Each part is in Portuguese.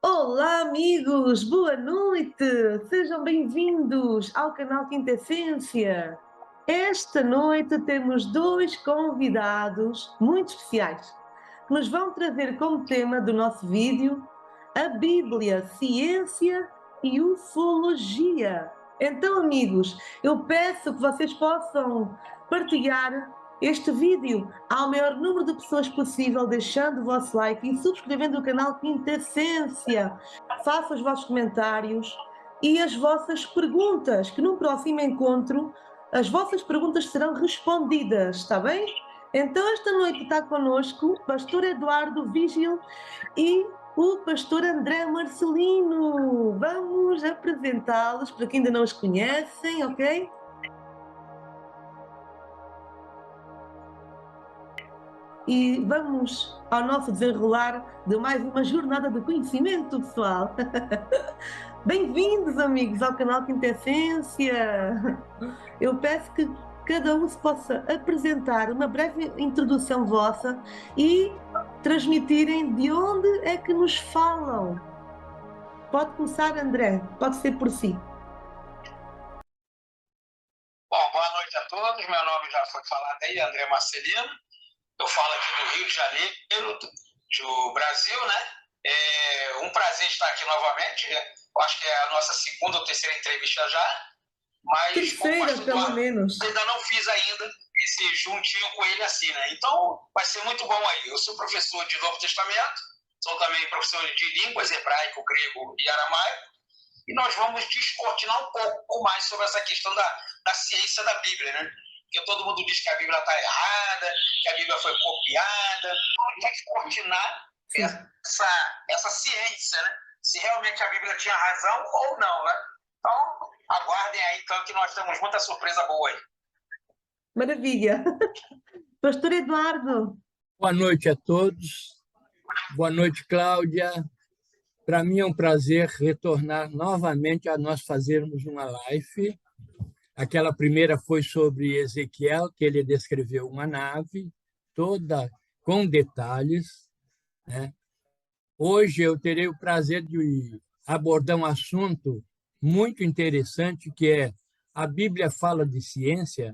Olá, amigos, boa noite! Sejam bem-vindos ao canal Quinta Essência. Esta noite temos dois convidados muito especiais que nos vão trazer como tema do nosso vídeo a Bíblia, ciência e ufologia. Então, amigos, eu peço que vocês possam partilhar este vídeo ao maior número de pessoas possível, deixando o vosso like e subscrevendo o canal Quintessência. Façam os vossos comentários e as vossas perguntas, que no próximo encontro as vossas perguntas serão respondidas, está bem? Então, esta noite está connosco o pastor Eduardo Vigil e o pastor André Marcelino. Vamos apresentá-los para quem ainda não os conhecem, ok? E vamos ao nosso desenrolar de mais uma jornada de conhecimento, pessoal. Bem-vindos, amigos, ao canal Quintessência. Eu peço que cada um se possa apresentar uma breve introdução vossa e transmitirem de onde é que nos falam. Pode começar, André, pode ser por si. Bom, boa noite a todos. Meu nome já foi falado aí, André Marcelino. Eu falo aqui do Rio de Janeiro, do Brasil, né? É um prazer estar aqui novamente. Eu acho que é a nossa segunda ou terceira entrevista já. Mas Terceira, pelo menos. ainda não fiz ainda esse juntinho com ele assim, né? Então vai ser muito bom aí. Eu sou professor de Novo Testamento, sou também professor de línguas hebraico, grego e aramaico. E nós vamos descortinar um pouco mais sobre essa questão da ciência da Bíblia, né? Porque todo mundo diz que a Bíblia está errada, que a Bíblia foi copiada. Vamos descortinar essa ciência, né? Se realmente a Bíblia tinha razão ou não, né? Então, aguardem aí, então, que nós temos muita surpresa boa aí. Maravilha. Pastor Eduardo. Boa noite a todos. Boa noite, Cláudia. Para mim é um prazer retornar novamente a nós fazermos uma live. Aquela primeira foi sobre Ezequiel, que ele descreveu uma nave toda com detalhes, né? Hoje eu terei o prazer de abordar um assunto muito interessante, que é a Bíblia fala de ciência.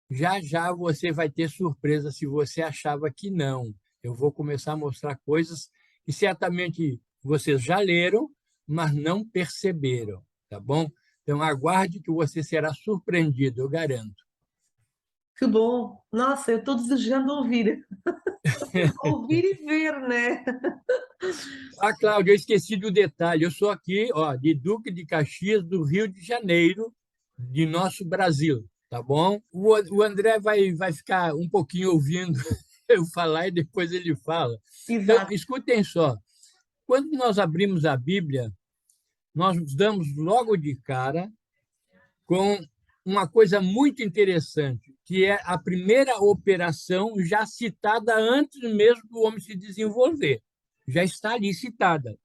Já já você vai ter surpresa se você achava que não. Eu vou começar a mostrar coisas que certamente vocês já leram, mas não perceberam, tá bom? Então, aguarde que você será surpreendido, eu garanto. Que bom. Nossa, eu estou desejando ouvir. Ouvir e ver, né? Ah, Cláudia, eu esqueci do detalhe. Eu sou aqui, de Duque de Caxias, do Rio de Janeiro, de nosso Brasil, tá bom? O André vai ficar um pouquinho ouvindo eu falar e depois ele fala. Então, Exato. escutem só. Quando nós abrimos a Bíblia, nós nos damos logo de cara com uma coisa muito interessante, que é a primeira operação já citada antes mesmo do homem se desenvolver. Já está ali citada.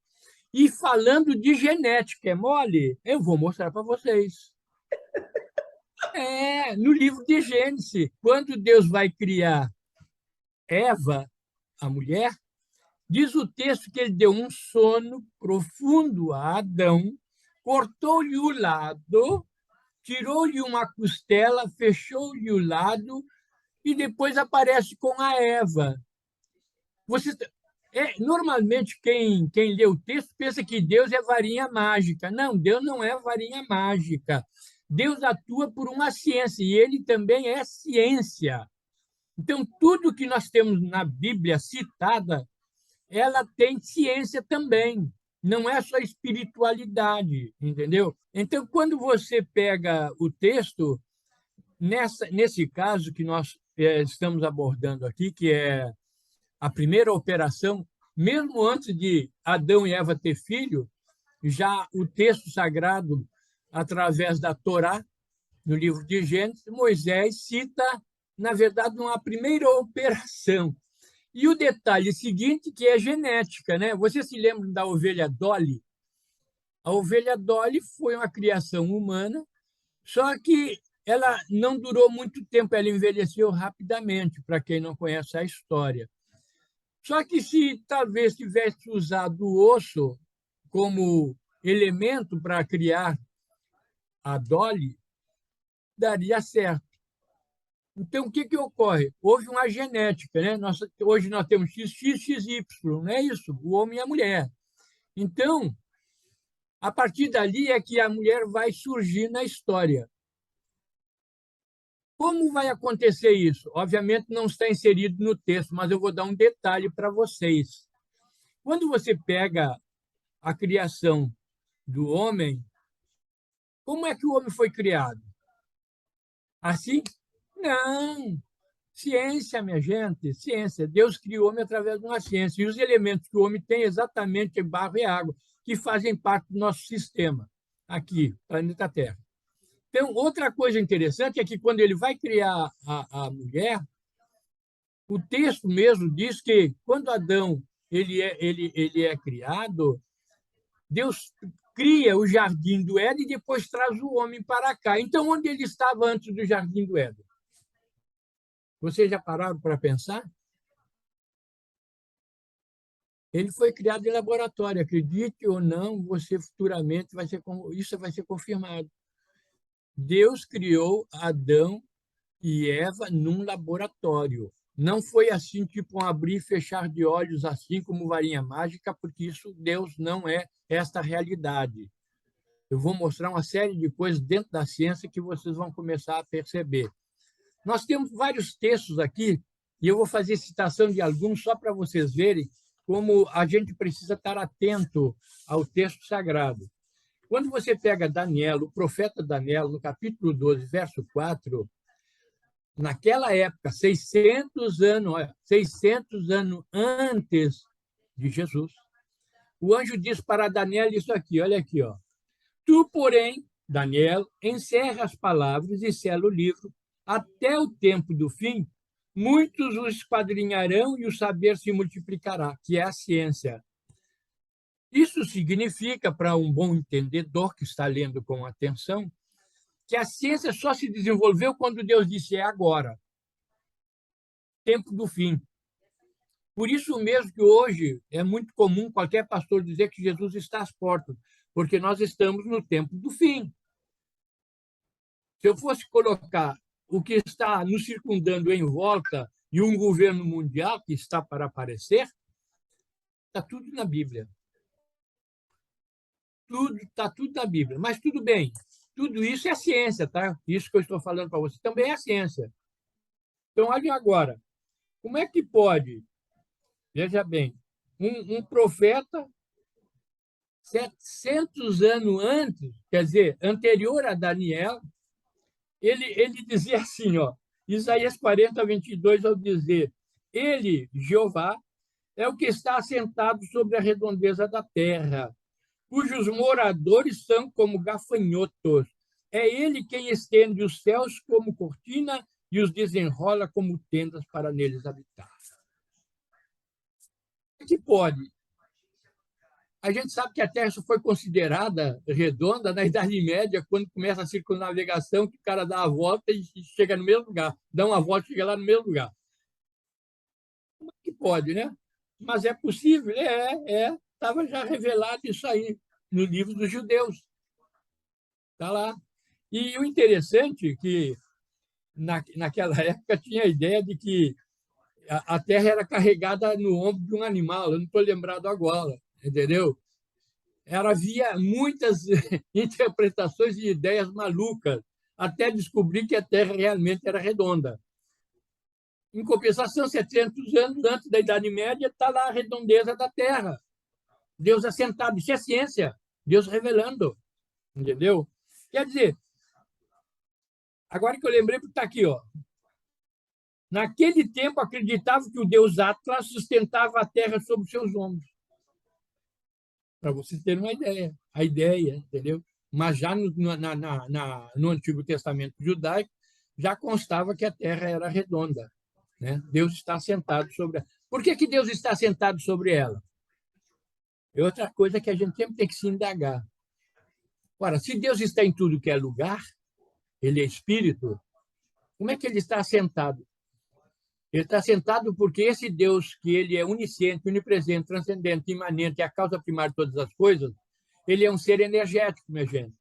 E falando de genética, é mole? Eu vou mostrar para vocês. No livro de Gênesis, quando Deus vai criar Eva, a mulher, diz o texto que ele deu um sono profundo a Adão, cortou-lhe o lado, tirou-lhe uma costela, fechou-lhe o lado e depois aparece com a Eva. Você, normalmente, quem lê o texto pensa que Deus é varinha mágica. Não, Deus não é varinha mágica. Deus atua por uma ciência e ele também é ciência. Então, tudo que nós temos na Bíblia citada, ela tem ciência também. Não é só espiritualidade, entendeu? Então, quando você pega o texto, nesse caso que nós estamos abordando aqui, que é a primeira operação, mesmo antes de Adão e Eva ter filho, já o texto sagrado, através da Torá, no livro de Gênesis, Moisés cita, na verdade, uma primeira operação. E o detalhe seguinte, que é genética, né? Você se lembra da ovelha Dolly? A ovelha Dolly foi uma criação humana, só que ela não durou muito tempo, ela envelheceu rapidamente, para quem não conhece a história. Só que se talvez tivesse usado o osso como elemento para criar a Dolly, daria certo. Então, o que ocorre? Houve uma genética, né? Hoje nós temos XX, XY, não é isso? O homem e a mulher. Então, a partir dali é que a mulher vai surgir na história. Como vai acontecer isso? Obviamente não está inserido no texto, mas eu vou dar um detalhe para vocês. Quando você pega a criação do homem, como é que o homem foi criado? Assim? Não. Ciência, minha gente, ciência. Deus criou o homem através de uma ciência. E os elementos que o homem tem exatamente barro e água, que fazem parte do nosso sistema, aqui, planeta Terra. Então, outra coisa interessante é que quando ele vai criar a mulher, o texto mesmo diz que quando Adão ele é criado, Deus cria o jardim do Éden e depois traz o homem para cá. Então, onde ele estava antes do jardim do Éden? Vocês já pararam para pensar? Ele foi criado em laboratório. Acredite ou não, você futuramente isso vai ser confirmado. Deus criou Adão e Eva num laboratório. Não foi assim, tipo um abrir e fechar de olhos, assim como varinha mágica, porque isso Deus não é esta realidade. Eu vou mostrar uma série de coisas dentro da ciência que vocês vão começar a perceber. Nós temos vários textos aqui, e eu vou fazer citação de alguns só para vocês verem como a gente precisa estar atento ao texto sagrado. Quando você pega Daniel, o profeta Daniel, no capítulo 12, verso 4, naquela época, 600 anos antes de Jesus, o anjo diz para Daniel isso aqui, olha aqui, ó. Tu, porém, Daniel, encerra as palavras e sela o livro, até o tempo do fim, muitos o esquadrinharão e o saber se multiplicará, que é a ciência. Isso significa, para um bom entendedor que está lendo com atenção, que a ciência só se desenvolveu quando Deus disse é agora, tempo do fim. Por isso mesmo que hoje é muito comum qualquer pastor dizer que Jesus está às portas, porque nós estamos no tempo do fim. Se eu fosse colocar o que está nos circundando em volta e um governo mundial que está para aparecer, está tudo na Bíblia. Está tudo na Bíblia. Mas tudo bem, tudo isso é ciência, tá? Isso que eu estou falando para você também é ciência. Então, olhem agora, como é que pode, veja bem, um profeta 700 anos antes, quer dizer, anterior a Daniel, ele dizia assim, ó, Isaías 40, 22, ao dizer, ele, Jeová, é o que está assentado sobre a redondeza da terra, cujos moradores são como gafanhotos. É ele quem estende os céus como cortina e os desenrola como tendas para neles habitar. O que pode? A gente sabe que a Terra só foi considerada redonda na Idade Média, quando começa a circunnavegação, que o cara dá a volta e chega no mesmo lugar. Dá uma volta e chega lá no mesmo lugar. Como é que pode, né? Mas é possível? Estava já revelado isso aí no livro dos judeus. Está lá. E o interessante é que, naquela época, tinha a ideia de que a Terra era carregada no ombro de um animal. Eu não estou lembrado agora, entendeu? Havia muitas interpretações e ideias malucas, até descobrir que a Terra realmente era redonda. Em compensação, 700 anos antes da Idade Média, está lá a redondeza da Terra. Deus assentado. Isso é ciência. Deus revelando. Entendeu? Quer dizer, agora que eu lembrei, porque está aqui, ó. Naquele tempo, acreditava que o Deus Atlas sustentava a Terra sobre seus ombros. Para vocês terem uma ideia. A ideia, entendeu? Mas já no Antigo Testamento judaico, já constava que a Terra era redonda. Né? Deus está assentado sobre ela. Por que Deus está assentado sobre ela? É outra coisa que a gente sempre tem que se indagar. Ora, se Deus está em tudo que é lugar, ele é espírito, como é que ele está assentado? Ele está sentado porque esse Deus, que ele é onisciente, onipresente, transcendente, imanente, é a causa primária de todas as coisas, ele é um ser energético, minha gente.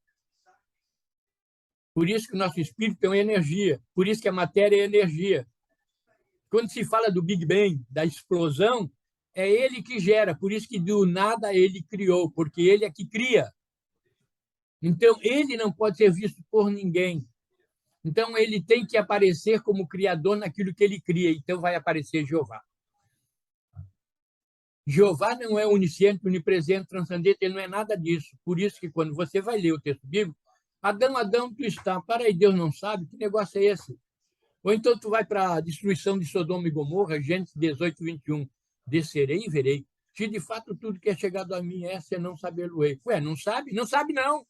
Por isso que o nosso espírito é uma energia, por isso que a matéria é energia. Quando se fala do Big Bang, da explosão, é ele que gera, por isso que do nada ele criou, porque ele é que cria. Então, ele não pode ser visto por ninguém. Então, ele tem que aparecer como criador naquilo que ele cria. Então, vai aparecer Jeová. Jeová não é onisciente, onipresente, transcendente, ele não é nada disso. Por isso que, quando você vai ler o texto bíblico, Adão, Adão, tu está. Para aí, Deus não sabe? Que negócio é esse? Ou então tu vai para a destruição de Sodoma e Gomorra, Gênesis 18, 21. Descerei e verei. Se de fato tudo que é chegado a mim é, você não saber-lo-ei. Ué, não sabe? Não sabe, não.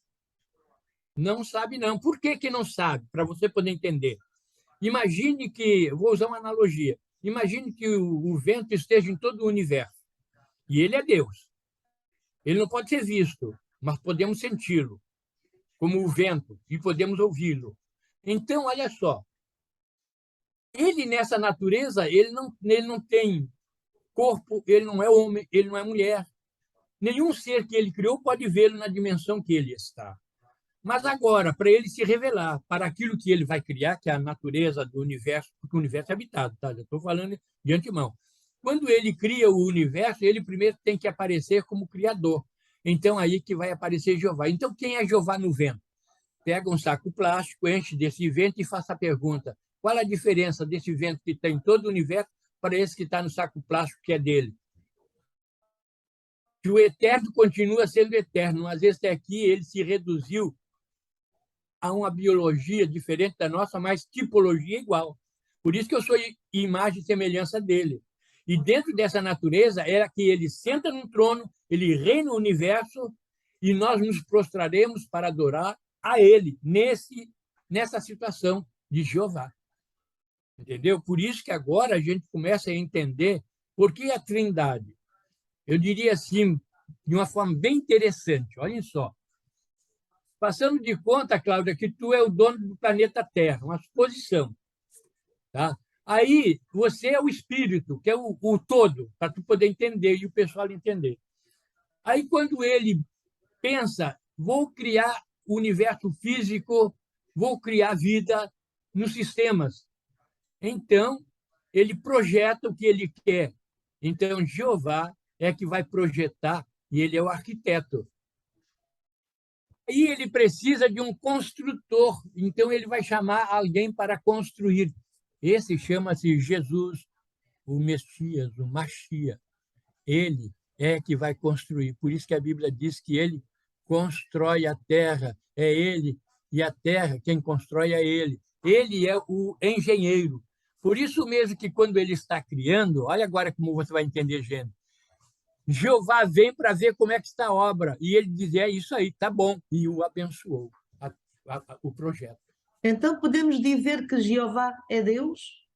Não sabe, não. Por que que não sabe? Para você poder entender. Imagine que, vou usar uma analogia, imagine que o vento esteja em todo o universo. E ele é Deus. Ele não pode ser visto, mas podemos senti-lo, como o vento, e podemos ouvi-lo. Então, olha só, ele nessa natureza, ele não tem corpo, ele não é homem, ele não é mulher. Nenhum ser que ele criou pode vê-lo na dimensão que ele está. Mas agora, para ele se revelar para aquilo que ele vai criar, que é a natureza do universo, porque o universo é habitado, tá? Já estou falando de antemão. Quando ele cria o universo, ele primeiro tem que aparecer como criador. Então, aí que vai aparecer Jeová. Então, quem é Jeová no vento? Pega um saco plástico, enche desse vento e faça a pergunta: qual a diferença desse vento que está em todo o universo para esse que está no saco plástico que é dele? Que o eterno continua sendo eterno, mas esse aqui, ele se reduziu a uma biologia diferente da nossa, mas tipologia igual. Por isso que eu sou imagem e semelhança dele. E dentro dessa natureza era que ele senta no trono, ele reina o universo e nós nos prostraremos para adorar a ele nessa situação de Jeová. Entendeu? Por isso que agora a gente começa a entender por que a Trindade. Eu diria assim, de uma forma bem interessante. Olhem só. Passando de conta, Cláudia, que tu é o dono do planeta Terra, uma suposição. Tá? Aí você é o espírito, que é o todo, para tu poder entender e o pessoal entender. Aí quando ele pensa, vou criar o universo físico, vou criar vida nos sistemas. Então, ele projeta o que ele quer. Então, Jeová é que vai projetar, e ele é o arquiteto. Aí ele precisa de um construtor, então ele vai chamar alguém para construir. Esse chama-se Jesus, o Messias, o Machia. Ele é que vai construir. Por isso que a Bíblia diz que ele constrói a terra. É ele, e a terra, quem constrói é ele. Ele é o engenheiro. Por isso mesmo que quando ele está criando, olha agora como você vai entender, gente. Jeová vem para ver como é que está a obra. E ele diz, é isso aí, tá bom. E o abençoou, o projeto. Então podemos dizer que Jeová é Deus?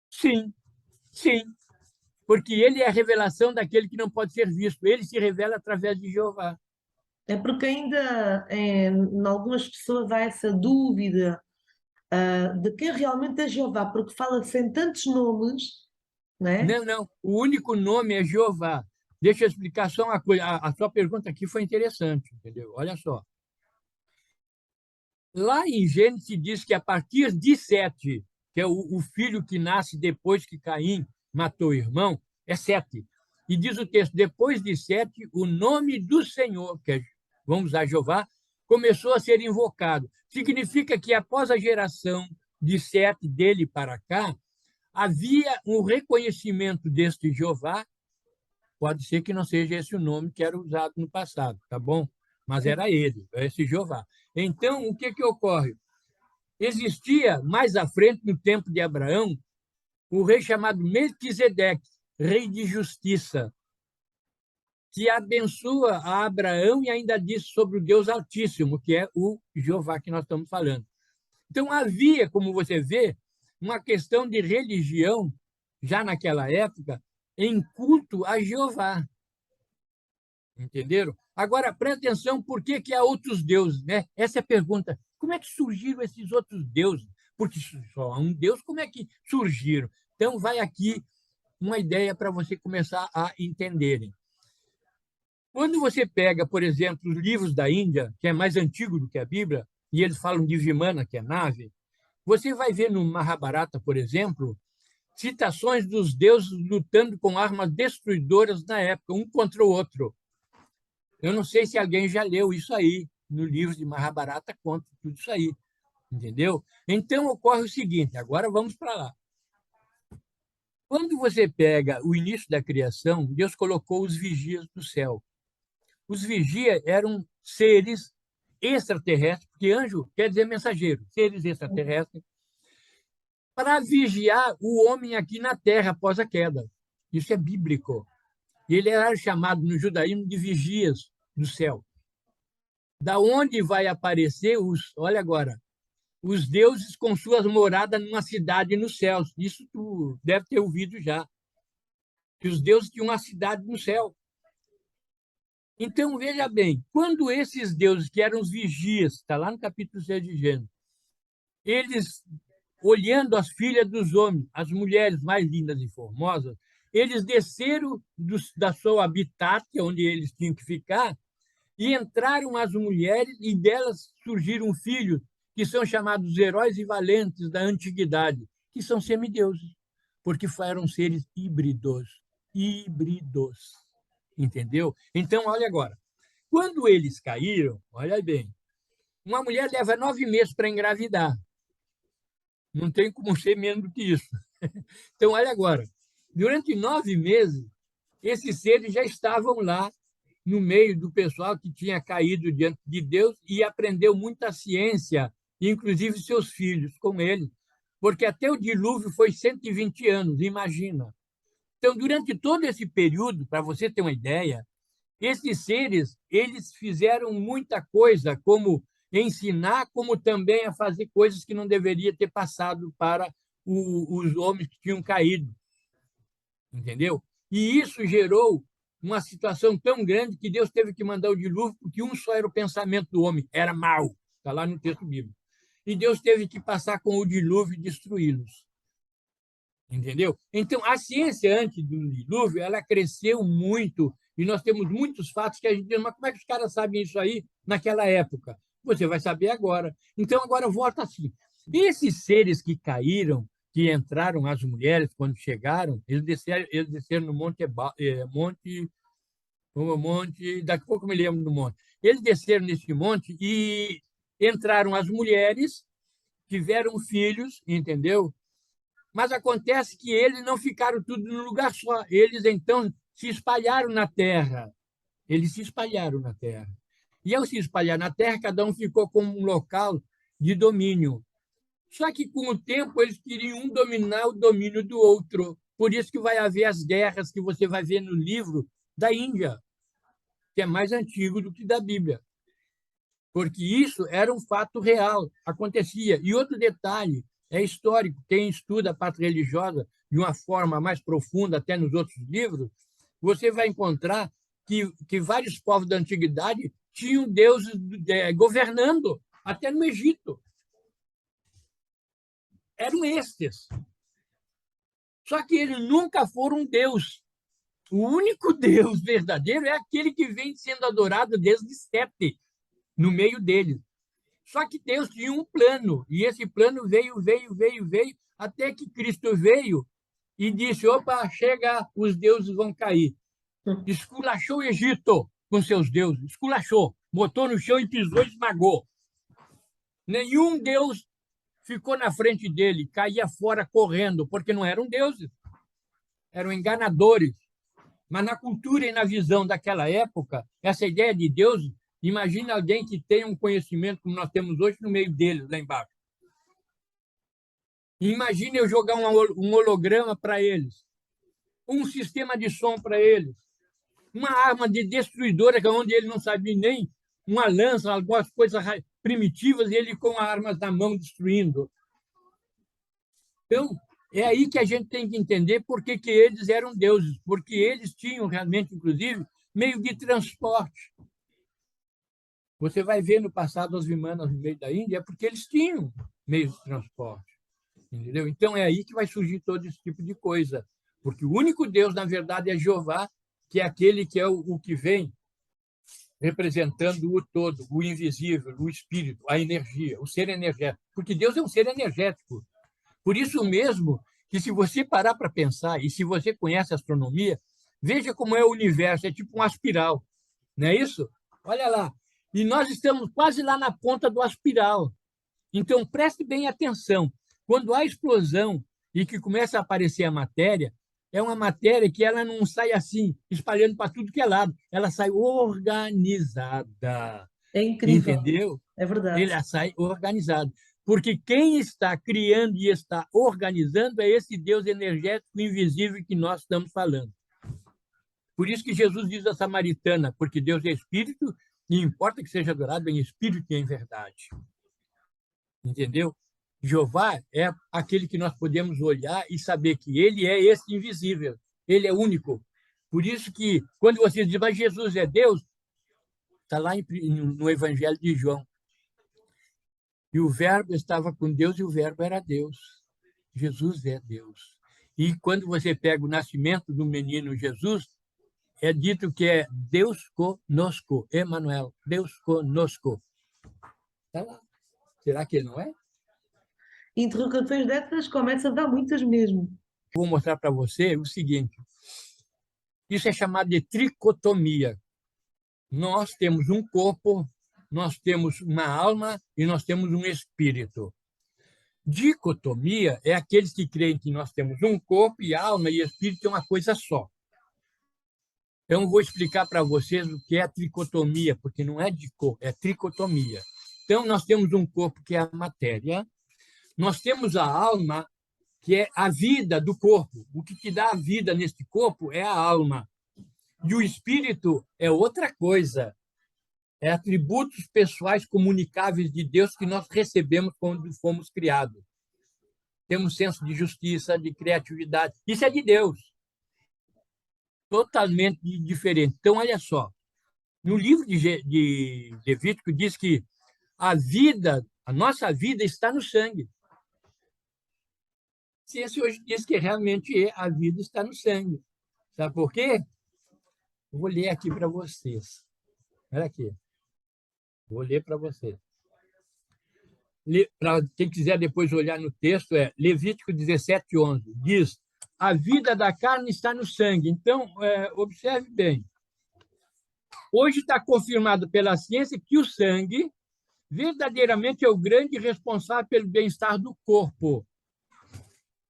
Sim, sim. Porque ele é a revelação daquele que não pode ser visto. Ele se revela através de Jeová. É porque ainda em algumas pessoas há essa dúvida de quem realmente é Jeová, porque fala-se em tantos nomes, não é? Não, não. O único nome é Jeová. Deixa eu explicar só uma coisa. A sua pergunta aqui foi interessante, entendeu? Olha só. Lá em Gênesis diz que a partir de Sete, que é o filho que nasce depois que Caim matou o irmão, é Sete. E diz o texto, depois de Sete, o nome do Senhor, que é, vamos usar Jeová, começou a ser invocado. Significa que após a geração de Sete dele para cá, havia um reconhecimento deste Jeová, pode ser que não seja esse o nome que era usado no passado, tá bom? Mas era ele, esse Jeová. Então, o que ocorre? Existia, mais à frente, no tempo de Abraão, um rei chamado Melquisedeque, rei de justiça, que abençoa a Abraão e ainda diz sobre o Deus Altíssimo, que é o Jeová que nós estamos falando. Então, havia, como você vê, uma questão de religião, já naquela época, em culto a Jeová. Entenderam? Agora, presta atenção, por que há outros deuses, né? Essa é a pergunta. Como é que surgiram esses outros deuses? Porque só há um Deus, como é que surgiram? Então, vai aqui uma ideia para você começar a entenderem. Quando você pega, por exemplo, os livros da Índia, que é mais antigo do que a Bíblia, e eles falam de Vimana, que é nave, você vai ver no Mahabharata, por exemplo, citações dos deuses lutando com armas destruidoras na época, um contra o outro. Eu não sei se alguém já leu isso aí, no livro de Mahabharata conta tudo isso aí, entendeu? Então, ocorre o seguinte, agora vamos para lá. Quando você pega o início da criação, Deus colocou os vigias do céu. Os vigias eram seres extraterrestres, porque anjo quer dizer mensageiro, seres extraterrestres, para vigiar o homem aqui na Terra após a queda. Isso é bíblico. Ele era chamado no judaísmo de vigias do céu. Da onde vai aparecer olha agora, os deuses com suas moradas numa cidade nos céus. Isso tu deve ter ouvido já. Que os deuses tinham uma cidade no céu. Então, veja bem, quando esses deuses, que eram os vigias, está lá no capítulo 6 de Gênesis, eles, olhando as filhas dos homens, as mulheres mais lindas e formosas, eles desceram da sua habitat, onde eles tinham que ficar, e entraram as mulheres, e delas surgiram filhos, que são chamados heróis e valentes da antiguidade, que são semideuses, porque eram seres híbridos. Híbridos. Entendeu? Então, olha agora. Quando eles caíram, olha bem, uma mulher leva 9 meses para engravidar. Não tem como ser menos do que isso. Então, olha agora. Durante 9 meses, esses seres já estavam lá no meio do pessoal que tinha caído diante de Deus e aprendeu muita ciência, inclusive seus filhos com ele, porque até o dilúvio foi 120 anos, imagina. Então, durante todo esse período, para você ter uma ideia, esses seres, eles fizeram muita coisa, como ensinar, como também a fazer coisas que não deveria ter passado para os homens que tinham caído. Entendeu? E isso gerou uma situação tão grande que Deus teve que mandar o dilúvio, porque um só era o pensamento do homem, era mau. Está lá no texto bíblico. E Deus teve que passar com o dilúvio e destruí-los. Entendeu? Então, a ciência antes do dilúvio, ela cresceu muito, e nós temos muitos fatos que a gente diz, mas como é que os caras sabem isso aí naquela época? Você vai saber agora. Então, agora volta assim. Esses seres que caíram, que entraram as mulheres quando chegaram, eles desceram no monte, daqui a pouco eu me lembro do monte. Eles desceram nesse monte e entraram as mulheres, tiveram filhos, entendeu? Mas acontece que eles não ficaram tudo num lugar só. Eles, então, se espalharam na terra. Eles se espalharam na terra. E, ao se espalhar na terra, cada um ficou com um local de domínio. Só que, com o tempo, eles queriam um dominar o domínio do outro. Por isso que vai haver as guerras que você vai ver no livro da Índia, que é mais antigo do que da Bíblia. Porque isso era um fato real, acontecia. E outro detalhe, é histórico. Quem estuda a parte religiosa de uma forma mais profunda, até nos outros livros, você vai encontrar que vários povos da antiguidade tinham deuses governando, até no Egito. Eram estes. Só que eles nunca foram um Deus. O único Deus verdadeiro é aquele que vem sendo adorado desde Sete, no meio deles. Só que Deus tinha um plano, e esse plano veio, até que Cristo veio e disse, opa, chega, os deuses vão cair. Esculachou o Egito com seus deuses, esculachou, botou no chão e pisou e esmagou. Nenhum deus ficou na frente dele, caía fora correndo, porque não eram deuses, eram enganadores. Mas na cultura e na visão daquela época, essa ideia de Deus, imagina alguém que tem um conhecimento como nós temos hoje no meio deles, lá embaixo. Imagine eu jogar um holograma para eles, um sistema de som para eles, uma arma de destruidora, onde ele não sabia nem uma lança, algumas coisas primitivas, e ele com armas na mão destruindo. Então, é aí que a gente tem que entender por que eles eram deuses, porque eles tinham realmente, inclusive, meio de transporte. Você vai ver no passado as vimanas no meio da Índia, é porque eles tinham meios de transporte. Entendeu? Então, é aí que vai surgir todo esse tipo de coisa. Porque o único Deus, na verdade, é Jeová, que é aquele que é o que vem representando o todo, o invisível, o espírito, a energia, o ser energético. Porque Deus é um ser energético. Por isso mesmo que, se você parar para pensar, e se você conhece a astronomia, veja como é o universo, é tipo uma espiral, não é isso? Olha lá. E nós estamos quase lá na ponta do espiral. Então, preste bem atenção. Quando há explosão e que começa a aparecer a matéria, é uma matéria que ela não sai assim, espalhando para tudo que é lado. Ela sai organizada. É incrível, Entendeu? é verdade. Ela sai organizada. Porque quem está criando e está organizando é esse Deus energético invisível que nós estamos falando. Por isso que Jesus diz à samaritana, porque Deus é espírito e importa que seja adorado em espírito e em verdade. Entendeu? Jeová é aquele que nós podemos olhar e saber que ele é esse invisível, ele é único. Por isso que, quando você diz, mas Jesus é Deus, está lá no Evangelho de João. E o Verbo estava com Deus e o Verbo era Deus. Jesus é Deus. E quando você pega o nascimento do menino Jesus, é dito que é Deus conosco, Emmanuel, Deus conosco. Está lá. Será que ele não é? Interrogações dessas começa a dar muitas mesmo. Vou mostrar para você o seguinte. Isso é chamado de tricotomia. Nós temos um corpo, nós temos uma alma e nós temos um espírito. Dicotomia é aqueles que creem que nós temos um corpo e alma e espírito é uma coisa só. Então, vou explicar para vocês o que é a tricotomia, porque não é dico, é tricotomia. Então, nós temos um corpo que é a matéria, nós temos a alma, que é a vida do corpo. O que te dá a vida neste corpo é a alma. E o espírito é outra coisa. É atributos pessoais comunicáveis de Deus que nós recebemos quando fomos criados. Temos senso de justiça, de criatividade. Isso é de Deus. Totalmente diferente. Então, olha só. No livro de Levítico diz que a vida, a nossa vida está no sangue. A ciência hoje diz que realmente a vida está no sangue. Sabe por quê? Vou ler aqui para vocês. Olha aqui. Vou ler para vocês. Para quem quiser depois olhar no texto, é Levítico 17:11. Diz, a vida da carne está no sangue. Então, observe bem. Hoje está confirmado pela ciência que o sangue verdadeiramente é o grande responsável pelo bem-estar do corpo.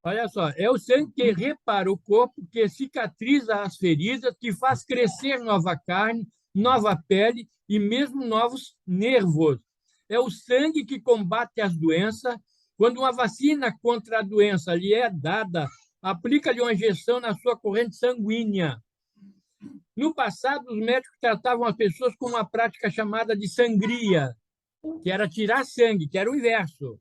Olha só, é o sangue que repara o corpo, que cicatriza as feridas, que faz crescer nova carne, nova pele e mesmo novos nervos. É o sangue que combate as doenças. Quando uma vacina contra a doença lhe é dada, aplica-lhe uma injeção na sua corrente sanguínea. No passado, os médicos tratavam as pessoas com uma prática chamada de sangria, que era tirar sangue, que era o inverso.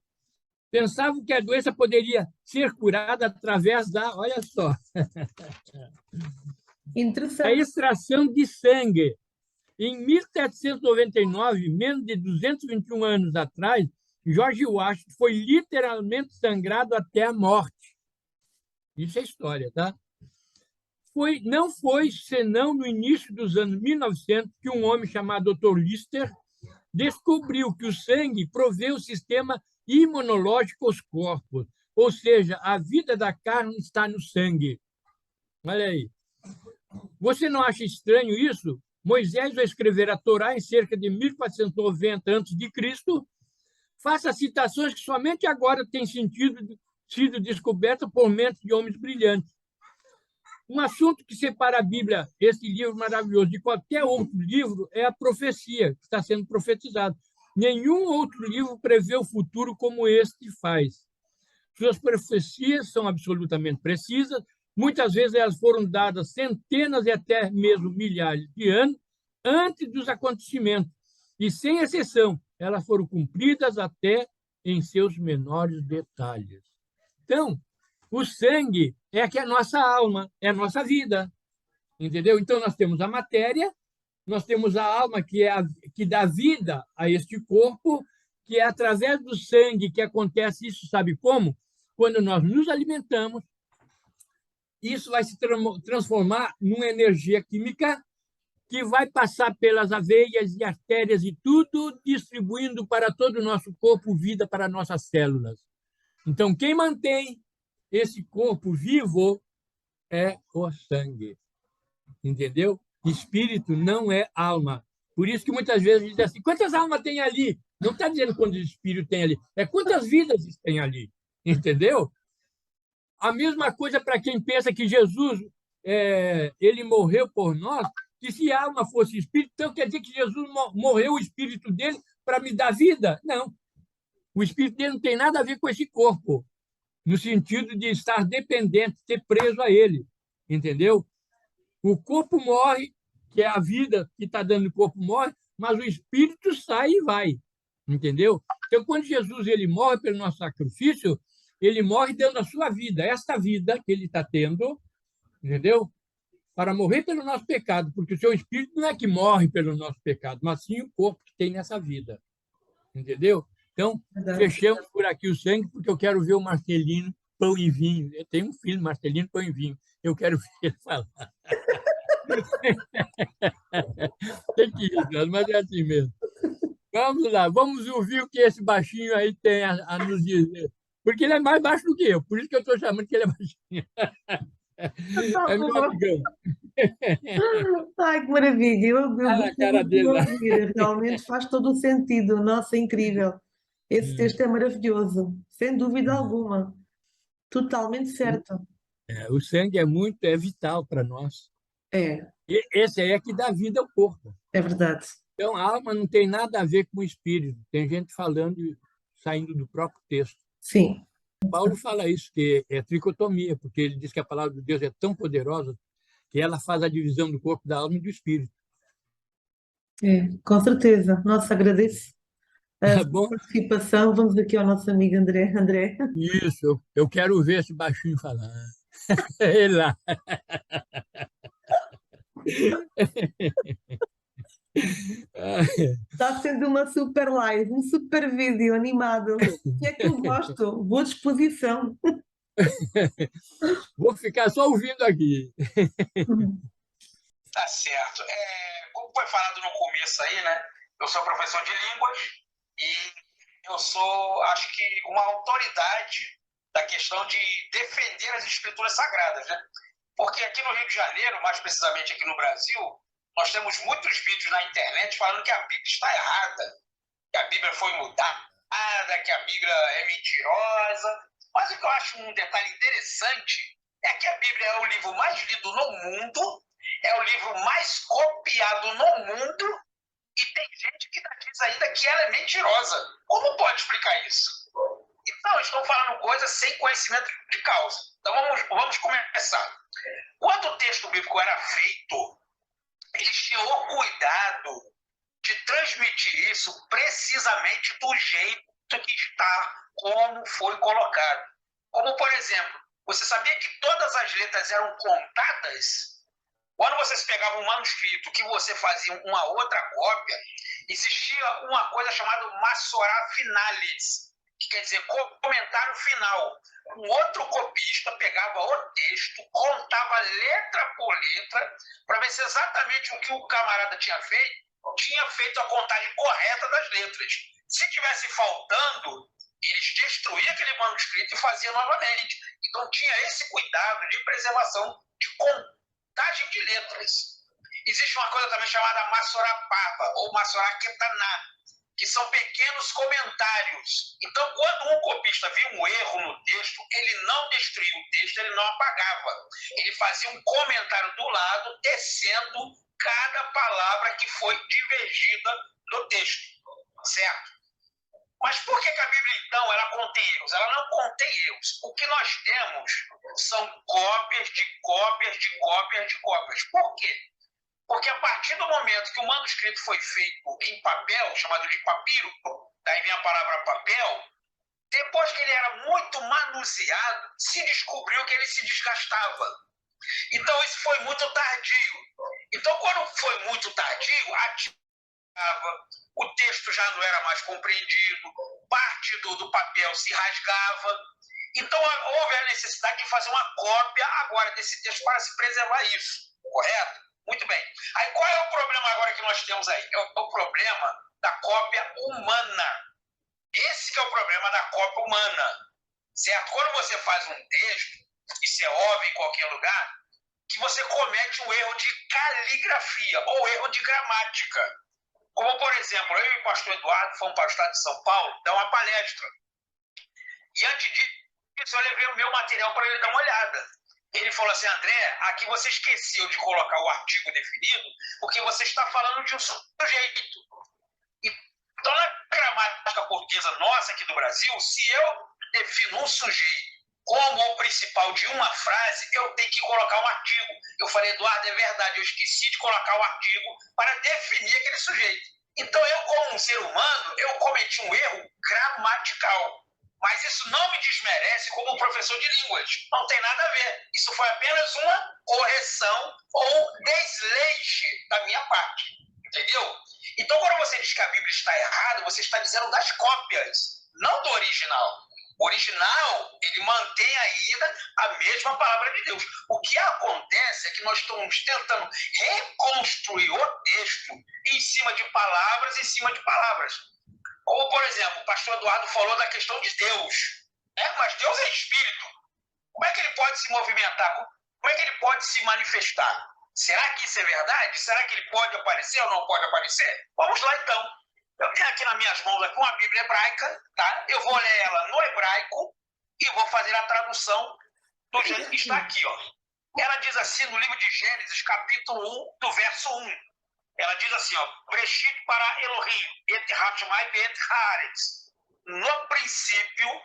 Pensavam que a doença poderia ser curada através da, olha só, a extração de sangue. Em 1799, menos de 221 anos atrás, George Washington foi literalmente sangrado até a morte. Isso é história, tá? Não foi senão no início dos anos 1900 que um homem chamado Dr. Lister descobriu que o sangue provê o sistema imunológico aos corpos, ou seja, a vida da carne está no sangue. Olha aí. Você não acha estranho isso? Moisés, ao escrever a Torá em cerca de 1490 a.C., faça citações que somente agora têm sido descobertas por mentes de homens brilhantes. Um assunto que separa a Bíblia, esse livro maravilhoso, de qualquer outro livro é a profecia que está sendo profetizada. Nenhum outro livro prevê o futuro como este faz. Suas profecias são absolutamente precisas, muitas vezes elas foram dadas centenas e até mesmo milhares de anos antes dos acontecimentos, e, sem exceção, elas foram cumpridas até em seus menores detalhes. Então, o sangue é que é a nossa alma, é a nossa vida, entendeu? Então, nós temos a matéria, nós temos a alma, que dá vida a este corpo, que é através do sangue que acontece isso, sabe como? quando nós nos alimentamos, isso vai se transformar numa energia química que vai passar pelas veias e artérias e tudo, distribuindo para todo o nosso corpo vida para nossas células. Então, quem mantém esse corpo vivo é o sangue, entendeu? Espírito não é alma. Por isso que muitas vezes diz assim, quantas almas tem ali? Não está dizendo quantos espíritos tem ali, é quantas vidas tem ali, entendeu? A mesma coisa para quem pensa que Jesus ele morreu por nós, que se a alma fosse espírito, então quer dizer que Jesus morreu o espírito dele para me dar vida? Não. O espírito dele não tem nada a ver com esse corpo, no sentido de estar dependente, ser preso a ele, entendeu? O corpo morre, que é a vida que está dando o corpo morre, mas o espírito sai e vai, entendeu? Então, quando Jesus ele morre pelo nosso sacrifício, ele morre dando a sua vida, esta vida que ele está tendo, entendeu? Para morrer pelo nosso pecado, porque o seu espírito não é que morre pelo nosso pecado, mas sim o corpo que tem nessa vida, entendeu? Então, fechamos por aqui o sangue, porque eu quero ver o Marcelino Pão e Vinho. Eu tenho um filho, Marcelino Pão e Vinho. Eu quero ver ele falar. Tem que ir, mas é assim mesmo. Vamos lá, vamos ouvir o que esse baixinho aí tem a nos dizer. Porque ele é mais baixo do que eu, por isso que eu estou chamando que ele é baixinho. É meu amigão. Ai, que maravilha! Eu Olha a gostei cara muito de dele lá. ouvir, realmente faz todo o sentido. Nossa, incrível! Esse texto é maravilhoso, sem dúvida alguma. Totalmente certo. O sangue é vital para nós. É, Esse aí é que dá vida ao corpo. é verdade. Então, a alma não tem nada a ver com o espírito. Tem gente falando, saindo do próprio texto. Sim, Paulo fala isso, que é tricotomia, porque ele diz que a palavra de Deus é tão poderosa que ela faz a divisão do corpo, da alma e do espírito. com certeza. Nossa, agradeço a Tá sua bom? participação. Vamos aqui ao nosso amigo André. André. Isso, eu quero ver esse baixinho falar. Ele lá. Está sendo uma super live, um super vídeo animado. Que é que eu gosto? Boa disposição. Vou ficar só ouvindo aqui. Tá certo. Como foi falado no começo aí, né? Eu sou professor de línguas e eu sou, acho que, uma autoridade da questão de defender as escrituras sagradas, né? Porque aqui no Rio de Janeiro, mais precisamente aqui no Brasil, nós temos muitos vídeos na internet falando que a Bíblia está errada, que a Bíblia foi mudada, que a Bíblia é mentirosa. Mas o que eu acho um detalhe interessante é que a Bíblia é o livro mais lido no mundo, é o livro mais copiado no mundo, e tem gente que diz ainda que ela é mentirosa. Como pode explicar isso? Então, estão falando coisas sem conhecimento de causa. Então, vamos começar. Quando o texto bíblico era feito, eles tinham o cuidado de transmitir isso precisamente do jeito que está, como foi colocado. Como, por exemplo, você sabia que todas as letras eram contadas? Quando vocês pegavam um manuscrito que você fazia uma outra cópia, existia uma coisa chamada Massorá Finalis, que quer dizer comentário final. Um outro copista pegava o texto, contava letra por letra, para ver se exatamente o que o camarada tinha feito a contagem correta das letras. Se tivesse faltando, eles destruíam aquele manuscrito e faziam novamente. Então tinha esse cuidado de preservação de contagem de letras. Existe uma coisa também chamada Massorapapa ou Massoraquetaná, que são pequenos comentários. Então, quando um copista via um erro no texto, ele não destruía o texto, ele não apagava. Ele fazia um comentário do lado, tecendo cada palavra que foi divergida no texto. Certo? Mas por que a Bíblia, então, ela contém erros? Ela não contém erros. O que nós temos são cópias de cópias de cópias de cópias. Por quê? Porque a partir do momento que o manuscrito foi feito em papel, chamado de papiro, daí vem a palavra papel, depois que ele era muito manuseado, se descobriu que ele se desgastava. Então isso foi muito tardio. Então quando foi muito tardio, o texto já não era mais compreendido, parte do papel se rasgava. Então, houve a necessidade de fazer uma cópia agora desse texto para se preservar isso, correto? Muito bem. Aí, qual é o problema agora que nós temos aí? É o problema da cópia humana. Esse que é o problema da cópia humana, certo? Quando você faz um texto, isso é óbvio em qualquer lugar, que você comete um erro de caligrafia ou erro de gramática. Como, por exemplo, eu e o pastor Eduardo fomos para o estado de São Paulo dar uma palestra. E antes disso, eu levei o meu material para ele dar uma olhada. Ele falou assim: André, aqui você esqueceu de colocar o artigo definido porque você está falando de um sujeito. Então, na gramática portuguesa nossa aqui do Brasil, se eu defino um sujeito como o principal de uma frase, eu tenho que colocar um artigo. Eu falei: Eduardo, é verdade, eu esqueci de colocar o artigo para definir aquele sujeito. Então, eu, como um ser humano, eu cometi um erro gramatical. Mas isso não me desmerece como professor de línguas. Não tem nada a ver. Isso foi apenas uma correção ou desleixo da minha parte. Entendeu? Então, quando você diz que a Bíblia está errada, você está dizendo das cópias, não do original. O original, ele mantém ainda a mesma palavra de Deus. O que acontece é que nós estamos tentando reconstruir o texto em cima de palavras, Como, por exemplo, o pastor Eduardo falou da questão de Deus. Mas Deus é espírito. Como é que ele pode se movimentar? Como é que ele pode se manifestar? Será que isso é verdade? Será que ele pode aparecer ou não pode aparecer? Vamos lá, então. Eu tenho aqui nas minhas mãos aqui uma Bíblia hebraica, tá? Eu vou ler ela no hebraico e vou fazer a tradução do jeito que está aqui, ó. Ela diz assim no livro de Gênesis, capítulo 1, do verso 1. Ela diz assim, ó: Breshit para Elohim, et Hatmai bet Haaretz. No princípio...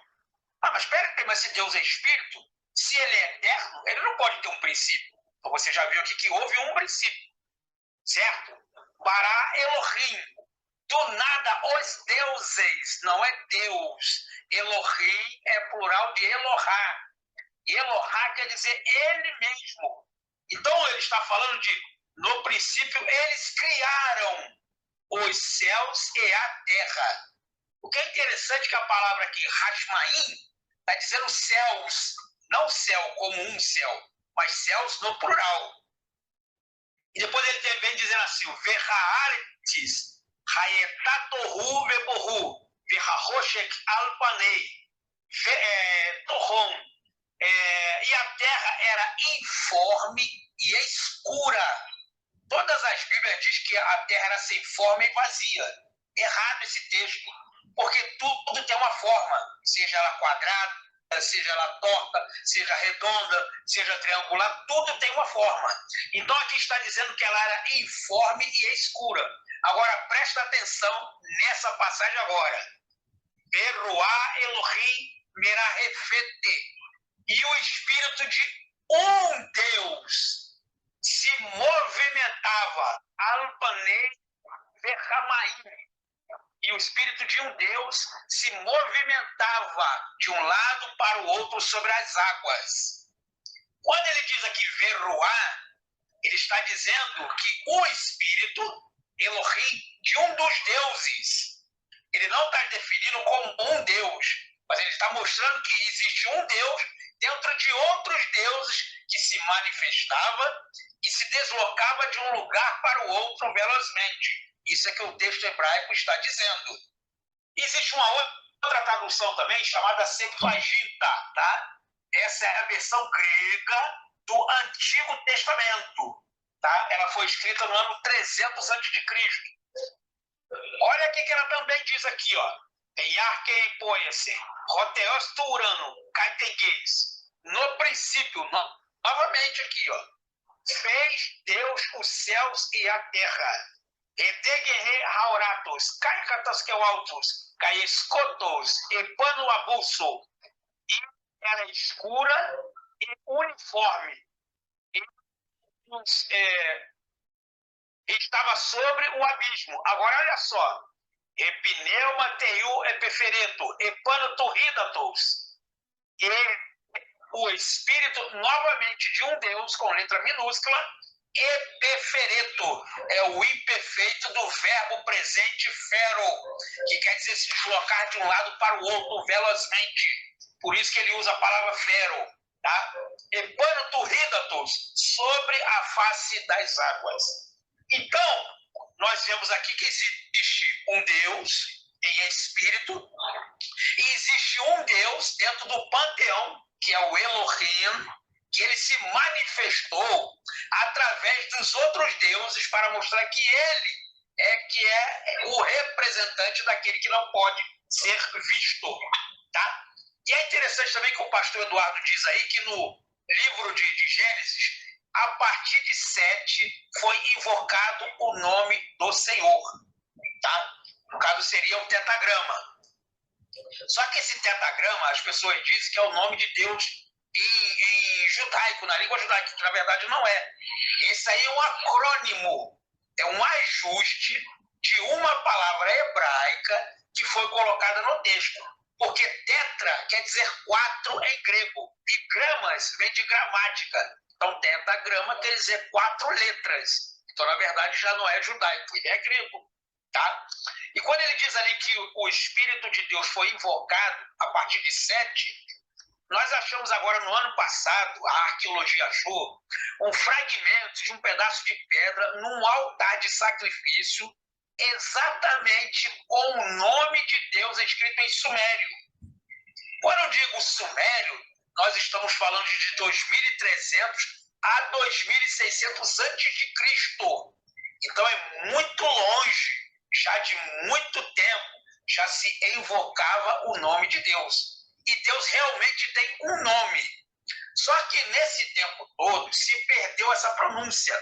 mas espera aí, mas se Deus é espírito, se ele é eterno, ele não pode ter um princípio. Então você já viu aqui que houve um princípio, certo? Para Elohim. Do nada, os deuses, não é Deus. Elohim é plural de Elohá. Elohá quer dizer ele mesmo. Então ele está falando de, no princípio, eles criaram os céus e a terra. O que é interessante é que a palavra aqui, Hashmaim, está dizendo céus, não céu como um céu, mas céus no plural. E depois ele vem dizendo assim, Verhaaretis, Hayetatohu Veborhu, Verharoshek Alpanei, Torron. E a terra era informe e escura. Todas as Bíblias dizem que a terra era sem forma e vazia. Errado esse texto, porque tudo tem uma forma, seja ela quadrada, seja ela torta, seja redonda, seja triangular, tudo tem uma forma. Então aqui está dizendo que ela era informe e escura. Agora presta atenção nessa passagem agora. Beruá Elohim Merahefete. E o espírito de um Deus se movimentava, Alpanei Verramaim. E o espírito de um Deus se movimentava de um lado para o outro sobre as águas. Quando ele diz aqui Verruá, ele está dizendo que o espírito, Elohim, de um dos deuses. Ele não está definindo como um Deus, mas ele está mostrando que existe um Deus dentro de outros deuses que se manifestava e se deslocava de um lugar para o outro velozmente. Isso é que o texto hebraico está dizendo. Existe uma outra tradução também chamada Septuaginta, tá? Essa é a versão grega do Antigo Testamento, tá? Ela foi escrita no ano 300 a.C. Olha o que ela também diz aqui, ó. Tem poia-se, roteos turano, caitengues. No princípio, novamente aqui, ó. Fez Deus os céus e a terra. Eteguerre hauratos, caicatas que altos, caescotos, e pano abulso. E era escura e uniforme. E estava sobre o abismo. Agora, olha só. Epneuma teiu epifereto, epano torridatos. E o espírito, novamente, de um Deus, com letra minúscula, epifereto, é o imperfeito do verbo presente fero, que quer dizer se deslocar de um lado para o outro velozmente. Por isso que ele usa a palavra fero, tá? Epano turridatos, sobre a face das águas. Então, nós vemos aqui que existe um Deus em espírito e existe um Deus dentro do panteão, que é o Elohim, que ele se manifestou através dos outros deuses para mostrar que ele é o representante daquele que não pode ser visto, tá? E é interessante também que o pastor Eduardo diz aí que no livro de Gênesis, a partir de 7, foi invocado o nome do Senhor, tá? No caso, seria o tetagrama. Só que esse tetagrama, as pessoas dizem que é o nome de Deus em judaico, na língua judaica, que na verdade não é. Esse aí é um acrônimo, é um ajuste de uma palavra hebraica que foi colocada no texto. Porque tetra quer dizer 4 em grego, e gramas vem de gramática. Então, tetagrama quer dizer 4 letras. Então, na verdade, já não é judaico, é grego. Tá? E quando ele diz ali que o Espírito de Deus foi invocado a partir de 7, nós achamos agora, no ano passado, a arqueologia achou um fragmento de um pedaço de pedra num altar de sacrifício, exatamente com o nome de Deus escrito em sumério. Quando eu digo sumério, nós estamos falando de 2300 a 2600 a.C. Então é muito longe, já de muito tempo, já se invocava o nome de Deus. E Deus realmente tem um nome. Só que nesse tempo todo se perdeu essa pronúncia,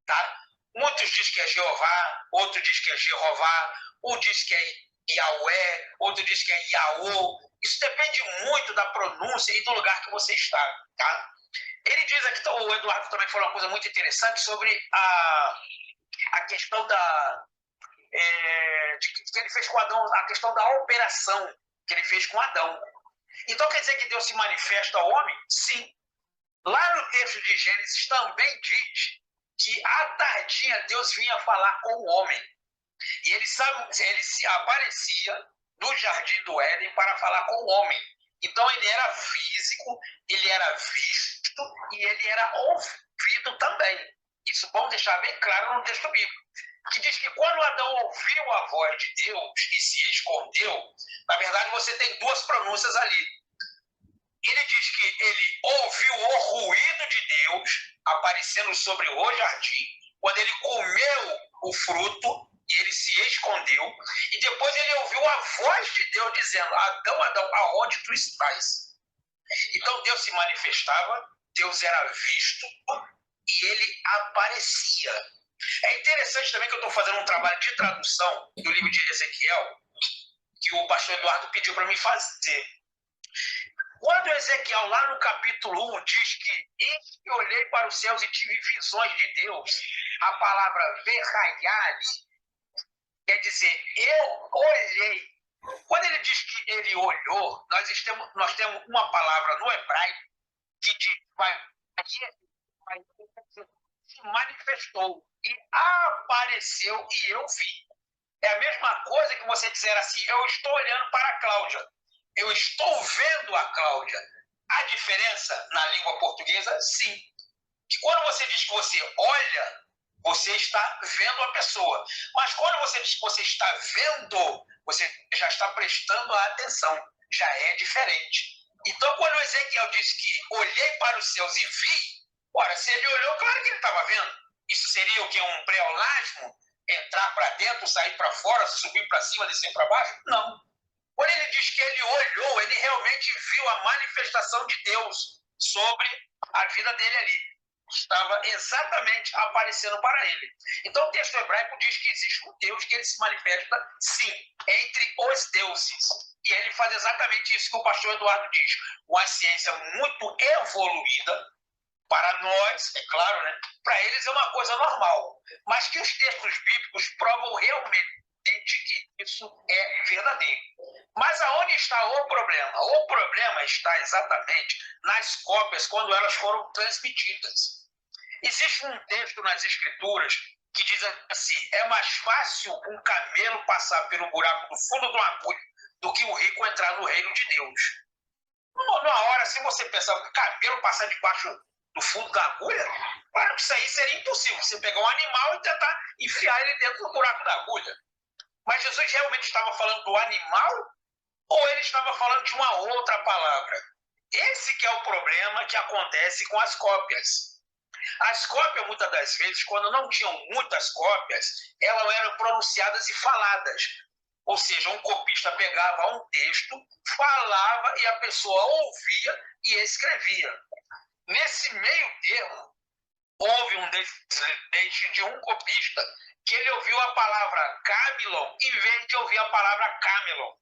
tá? Muitos dizem que é Jeová, outro diz que é Jeová, um diz que é Yahweh, outro diz que é Yahô. Isso depende muito da pronúncia e do lugar que você está, tá? Ele diz aqui, o Eduardo também falou uma coisa muito interessante sobre a questão que ele fez com Adão, a questão da operação que ele fez com Adão. Então quer dizer que Deus se manifesta ao homem? Sim. Lá no texto de Gênesis também diz que à tardinha Deus vinha falar com o homem. E ele se aparecia no jardim do Éden para falar com o homem. Então ele era físico, ele era visto e ele era ouvido também. Isso vamos deixar bem claro no texto bíblico. Que diz que quando Adão ouviu a voz de Deus e se escondeu, na verdade você tem duas pronúncias ali. Ele diz que ele ouviu o ruído de Deus aparecendo sobre o jardim, quando ele comeu o fruto e ele se escondeu, e depois ele ouviu a voz de Deus dizendo: Adão, Adão, aonde tu estás? Então Deus se manifestava, Deus era visto e ele aparecia. É interessante também que eu estou fazendo um trabalho de tradução do livro de Ezequiel, que o pastor Eduardo pediu para mim fazer. Quando Ezequiel, lá no capítulo 1, diz que eu olhei para os céus e tive visões de Deus, a palavra verraiade quer dizer, eu olhei. Quando ele diz que ele olhou, nós temos uma palavra no hebraico que diz, se manifestou e apareceu e eu vi. É a mesma coisa que você dizer assim, eu estou olhando para a Cláudia, eu estou vendo a Cláudia. A diferença na língua portuguesa, sim. Que quando você diz que você olha, você está vendo a pessoa. Mas quando você diz que você está vendo, você já está prestando atenção. Já é diferente. Então, quando o Ezequiel diz que olhei para os céus e vi, ora, se ele olhou, claro que ele estava vendo. Isso seria o quê? Um pleonasmo? Entrar para dentro, sair para fora, subir para cima, descer para baixo? Não. Quando ele diz que ele olhou, ele realmente viu a manifestação de Deus sobre a vida dele ali. Estava exatamente aparecendo para ele. Então o texto hebraico diz que existe um Deus que ele se manifesta, sim, entre os deuses. E ele faz exatamente isso que o pastor Eduardo diz. Uma ciência muito evoluída, para nós, é claro, né? Para eles é uma coisa normal. Mas que os textos bíblicos provam realmente que isso é verdadeiro. Mas aonde está o problema? O problema está exatamente nas cópias, quando elas foram transmitidas. Existe um texto nas Escrituras que diz assim, é mais fácil um camelo passar pelo buraco do fundo de uma agulha do que o rico entrar no reino de Deus. Na hora, se você pensar o cabelo passar debaixo do fundo da agulha, claro que isso aí seria impossível. Você pegar um animal e tentar enfiar ele dentro do buraco da agulha. Mas Jesus realmente estava falando do animal ou ele estava falando de uma outra palavra? Esse que é o problema que acontece com as cópias. As cópias, muitas das vezes, quando não tinham muitas cópias, elas eram pronunciadas e faladas. Ou seja, um copista pegava um texto, falava e a pessoa ouvia e escrevia. Nesse meio termo, houve um desleixo de um copista que ele ouviu a palavra Camilon em vez de ouvir a palavra Camelon.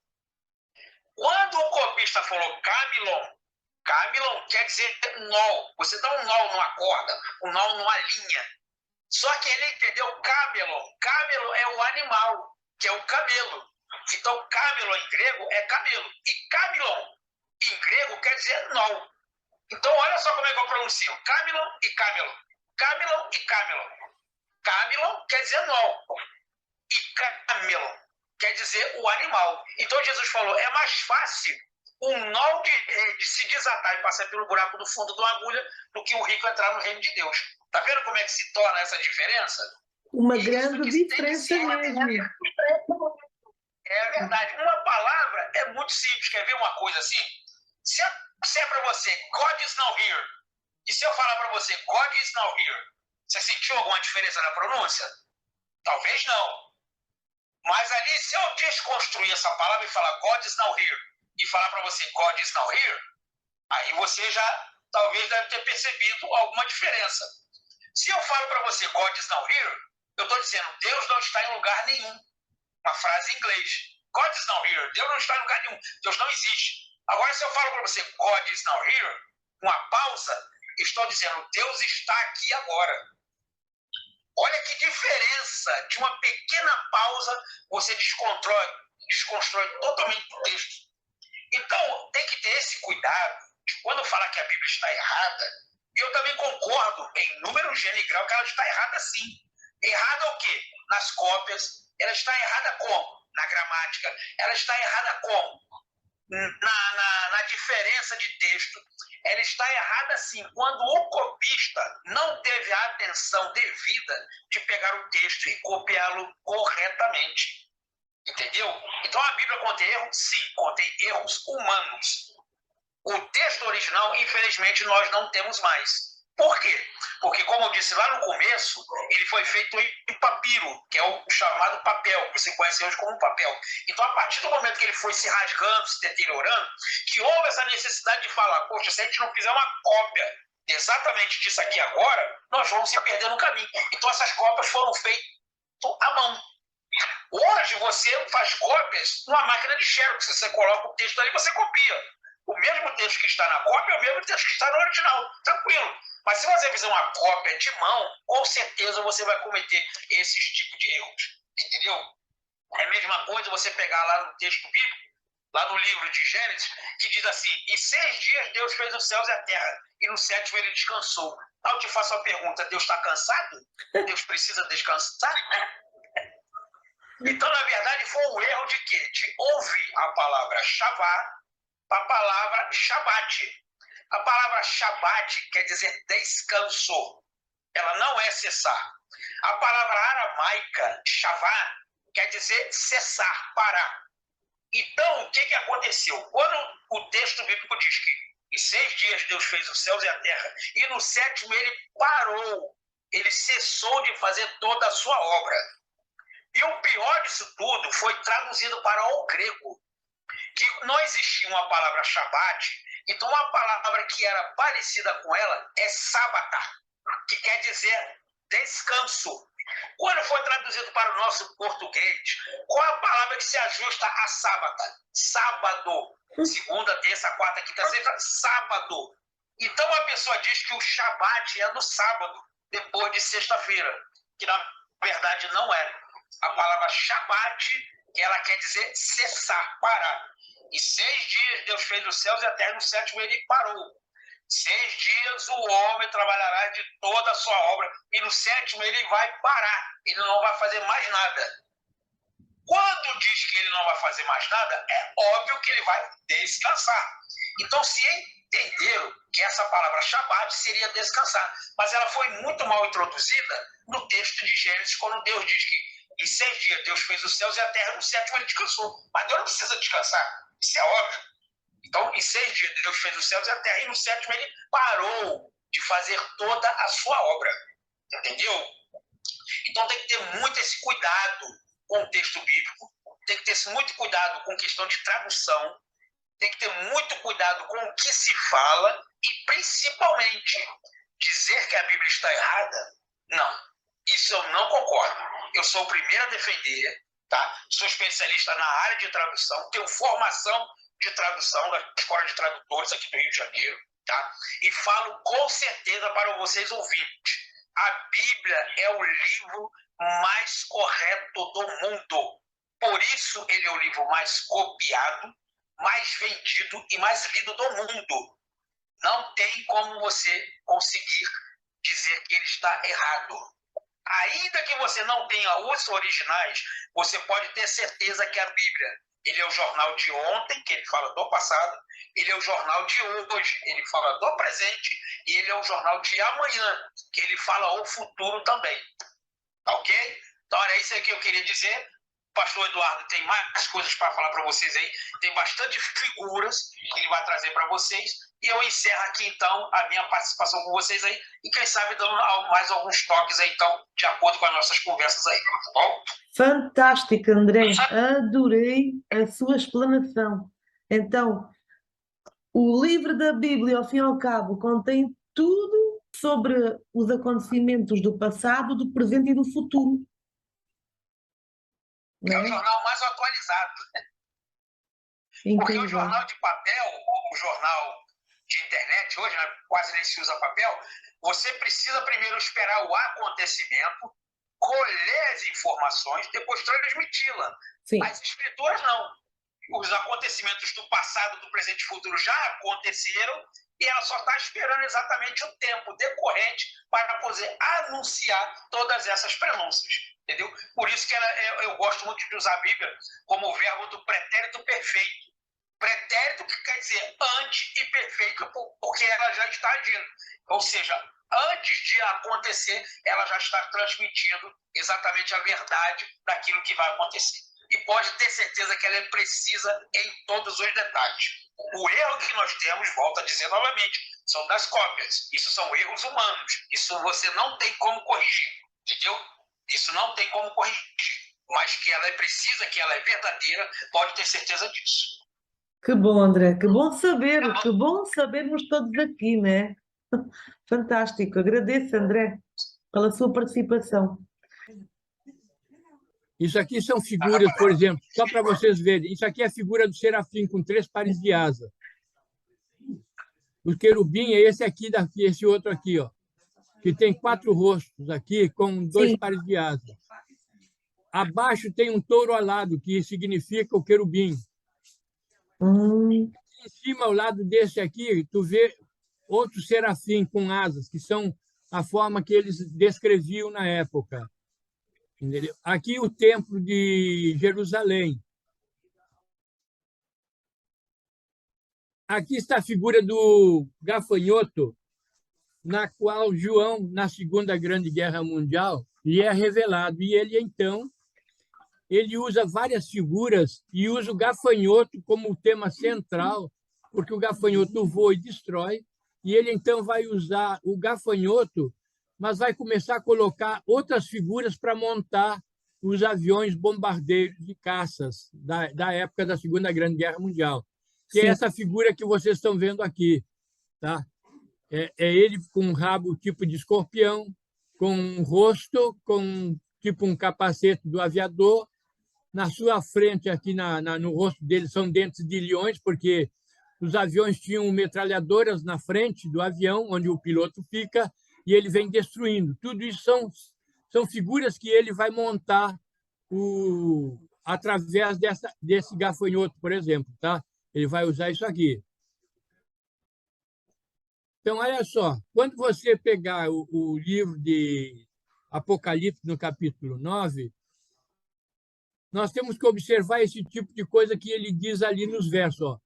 Quando o copista falou Camilon, Camilon quer dizer nó. Você dá um nó numa corda, um nó numa linha. Só que ele entendeu Camelon. Camelon é o animal, que é o camelo. Então, Camelon em grego é camelo. E Camilon em grego quer dizer nó. Então, olha só como é que eu pronuncio. Camilon e Camelon. Camilon e Camelon. Camilon quer dizer nó. E Camelon quer dizer o animal. Então, Jesus falou, é mais fácil um nó de se desatar e passar pelo buraco do fundo de uma agulha do que o rico entrar no reino de Deus. Está vendo como é que se torna essa diferença? Uma grande diferença mesmo. É verdade. Uma palavra é muito simples. Quer ver uma coisa assim? Se eu disser para você, God is now here, e se eu falar para você, God is now here, você sentiu alguma diferença na pronúncia? Talvez não. Mas ali, se eu desconstruir essa palavra e falar God is now here, e falar para você God is now here, aí você já talvez deve ter percebido alguma diferença. Se eu falo para você God is now here, eu estou dizendo Deus não está em lugar nenhum. Uma frase em inglês. God is now here. Deus não está em lugar nenhum. Deus não existe. Agora, se eu falo para você God is now here, uma pausa, estou dizendo Deus está aqui agora. Olha que diferença. De uma pequena pausa, você desconstrói totalmente o texto. Então, tem que ter esse cuidado de quando falar que a Bíblia está errada, e eu também concordo em número, gênero e grau que ela está errada sim. Errada o quê? Nas cópias. Ela está errada como? Na gramática. Ela está errada como? Na diferença de texto. Ela está errada sim quando o copista não teve a atenção devida de pegar o texto e copiá-lo corretamente. Entendeu? Então a Bíblia contém erros? Sim, contém erros humanos. O texto original, infelizmente, nós não temos mais. Por quê? Porque, como eu disse lá no começo, ele foi feito em papiro, que é o chamado papel, que você conhece hoje como papel. Então, a partir do momento que ele foi se rasgando, se deteriorando, que houve essa necessidade de falar, poxa, se a gente não fizer uma cópia exatamente disso aqui agora, nós vamos se perder no caminho. Então, essas cópias foram feitas à mão. Hoje, você faz cópias numa máquina de xerox, você coloca o texto ali, você copia. O mesmo texto que está na cópia é o mesmo texto que está no original, tranquilo. Mas se você fizer uma cópia de mão, com certeza você vai cometer esses tipos de erros, entendeu? É a mesma coisa você pegar lá no texto bíblico, lá no livro de Gênesis, que diz assim, em 6 dias Deus fez os céus e a terra, e no 7º ele descansou. Aí eu te faço a pergunta, Deus está cansado? Deus precisa descansar? Então, na verdade, foi um erro de quê? De ouvir a palavra Shavá, a palavra Shabat. A palavra Shabat quer dizer descanso. Ela não é cessar. A palavra aramaica, Shavá, quer dizer cessar, parar. Então, o que aconteceu? Quando o texto bíblico diz que em 6 dias Deus fez os céus e a terra, e no 7º ele parou, ele cessou de fazer toda a sua obra. E o pior disso tudo foi traduzido para o grego, que não existia uma palavra Shabat, então uma palavra que era parecida com ela é sábata, que quer dizer descanso. Quando foi traduzido para o nosso português, qual a palavra que se ajusta a sábata? Sábado. Segunda, terça, quarta, quinta, sexta, sábado. Então a pessoa diz que o Shabat é no sábado, depois de sexta-feira, que na verdade não é. A palavra Shabat, ela quer dizer cessar, parar. E 6 dias Deus fez os céus e a terra, no 7º ele parou. 6 dias o homem trabalhará de toda a sua obra, e no 7º ele vai parar, ele não vai fazer mais nada. Quando diz que ele não vai fazer mais nada, é óbvio que ele vai descansar. Então, se entenderam que essa palavra Shabat seria descansar, mas ela foi muito mal introduzida no texto de Gênesis, quando Deus diz que em 6 dias Deus fez os céus e a terra, no 7º ele descansou. Mas Deus não precisa descansar, isso é óbvio. Então, em 6 dias Deus fez os céus e a terra, e no 7º ele parou de fazer toda a sua obra. Entendeu? Então tem que ter muito esse cuidado com o texto bíblico, tem que ter muito cuidado com questão de tradução, tem que ter muito cuidado com o que se fala e, principalmente, dizer que a Bíblia está errada. Não, isso eu não concordo. Eu sou o primeiro a defender, tá? Sou especialista na área de tradução, tenho formação de tradução da Escola de Tradutores aqui do Rio de Janeiro, tá? E falo com certeza para vocês ouvintes, a Bíblia é o livro mais correto do mundo. Por isso ele é o livro mais copiado, mais vendido e mais lido do mundo. Não tem como você conseguir dizer que ele está errado. Ainda que você não tenha os originais, você pode ter certeza que a Bíblia, ele é o jornal de ontem, que ele fala do passado, ele é o jornal de hoje, ele fala do presente, e ele é o jornal de amanhã, que ele fala o futuro também. Tá ok? Então era isso aí que eu queria dizer. O pastor Eduardo tem mais coisas para falar para vocês aí, tem bastante figuras que ele vai trazer para vocês, e eu encerro aqui então a minha participação com vocês aí, e quem sabe dando mais alguns toques aí então, de acordo com as nossas conversas aí, tá bom? Fantástico, André. Adorei a sua explanação. Então, o livro da Bíblia, ao fim e ao cabo, contém tudo sobre os acontecimentos do passado, do presente e do futuro. É o jornal mais atualizado. Porque o jornal de papel, ou o jornal de internet, hoje quase nem se usa papel, você precisa primeiro esperar o acontecimento, colher as informações, depois transmiti-la. As escrituras não. Os acontecimentos do passado, do presente e futuro já aconteceram e ela só está esperando exatamente o tempo decorrente para poder anunciar todas essas prenúncias. Entendeu? Por isso que eu gosto muito de usar a Bíblia como o verbo do pretérito perfeito. Pretérito que quer dizer antes e perfeito, porque ela já está agindo. Ou seja, antes de acontecer, ela já está transmitindo exatamente a verdade daquilo que vai acontecer. E pode ter certeza que ela é precisa em todos os detalhes. O erro que nós temos, volto a dizer novamente, são das cópias. Isso são erros humanos. Isso você não tem como corrigir, entendeu? Isso não tem como corrigir. Mas que ela é precisa, que ela é verdadeira, pode ter certeza disso. Que bom, André. Que bom sabermos todos aqui, né? Fantástico. Agradeço, André, pela sua participação. Isso aqui são figuras, por exemplo, só para vocês verem. Isso aqui é a figura do serafim com 3 pares de asa. O querubim é esse aqui, esse outro aqui, ó, que tem 4 rostos aqui com 2 pares de asa. Abaixo tem um touro alado, que significa o querubim. Em cima, ao lado desse aqui, tu vê outro serafim com asas, que são a forma que eles descreviam na época. Entendeu? Aqui o templo de Jerusalém. Aqui está a figura do gafanhoto, na qual João, na Segunda Grande Guerra Mundial, lhe é revelado. E ele, então, ele usa várias figuras e usa o gafanhoto como tema central, porque o gafanhoto voa e destrói, e ele, então, vai usar o gafanhoto, mas vai começar a colocar outras figuras para montar os aviões bombardeiros de caças da época da Segunda Grande Guerra Mundial, que é essa figura que vocês estão vendo aqui. Tá? É ele com um rabo tipo de escorpião, com um rosto, com tipo um capacete do aviador. Na sua frente, aqui no rosto dele, são dentes de leões, porque os aviões tinham metralhadoras na frente do avião, onde o piloto fica, e ele vem destruindo. Tudo isso são figuras que ele vai montar através desse gafanhoto, por exemplo. Tá? Ele vai usar isso aqui. Então, olha só, quando você pegar o livro de Apocalipse, no capítulo 9, nós temos que observar esse tipo de coisa que ele diz ali nos versos. Ó.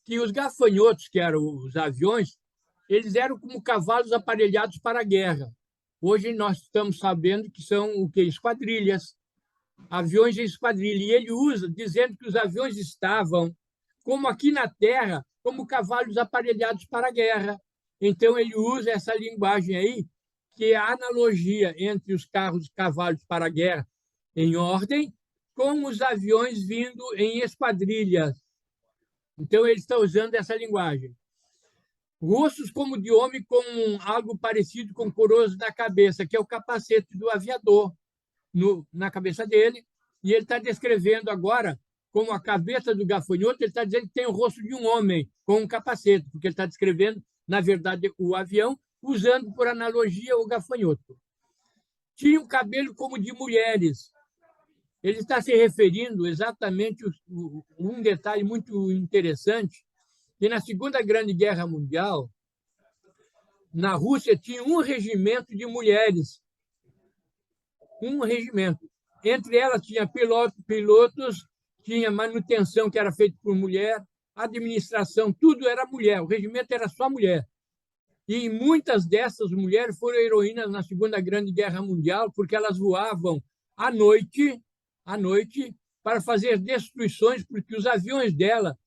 que os gafanhotos, que eram os aviões, eles eram como cavalos aparelhados para a guerra. Hoje nós estamos sabendo que são o quê? Esquadrilhas, aviões em esquadrilha. E ele usa, dizendo que os aviões estavam, como aqui na Terra, como cavalos aparelhados para a guerra. Então, ele usa essa linguagem aí, que é a analogia entre os carros e cavalos para a guerra em ordem, com os aviões vindo em esquadrilhas. Então, ele está usando essa linguagem. Rostos como de homem com algo parecido com coroas na cabeça, que é o capacete do aviador na cabeça dele. E ele está descrevendo agora, como a cabeça do gafanhoto, ele está dizendo que tem o rosto de um homem com um capacete, porque ele está descrevendo, na verdade, o avião, usando por analogia o gafanhoto. Tinha um cabelo como de mulheres. Ele está se referindo exatamente a um detalhe muito interessante, que na Segunda Grande Guerra Mundial, na Rússia, tinha um regimento de mulheres. Um regimento. Entre elas tinha pilotos, tinha manutenção que era feita por mulher, administração, tudo era mulher. O regimento era só mulher. E muitas dessas mulheres foram heroínas na Segunda Grande Guerra Mundial, porque elas voavam à noite para fazer destruições, porque os aviões dela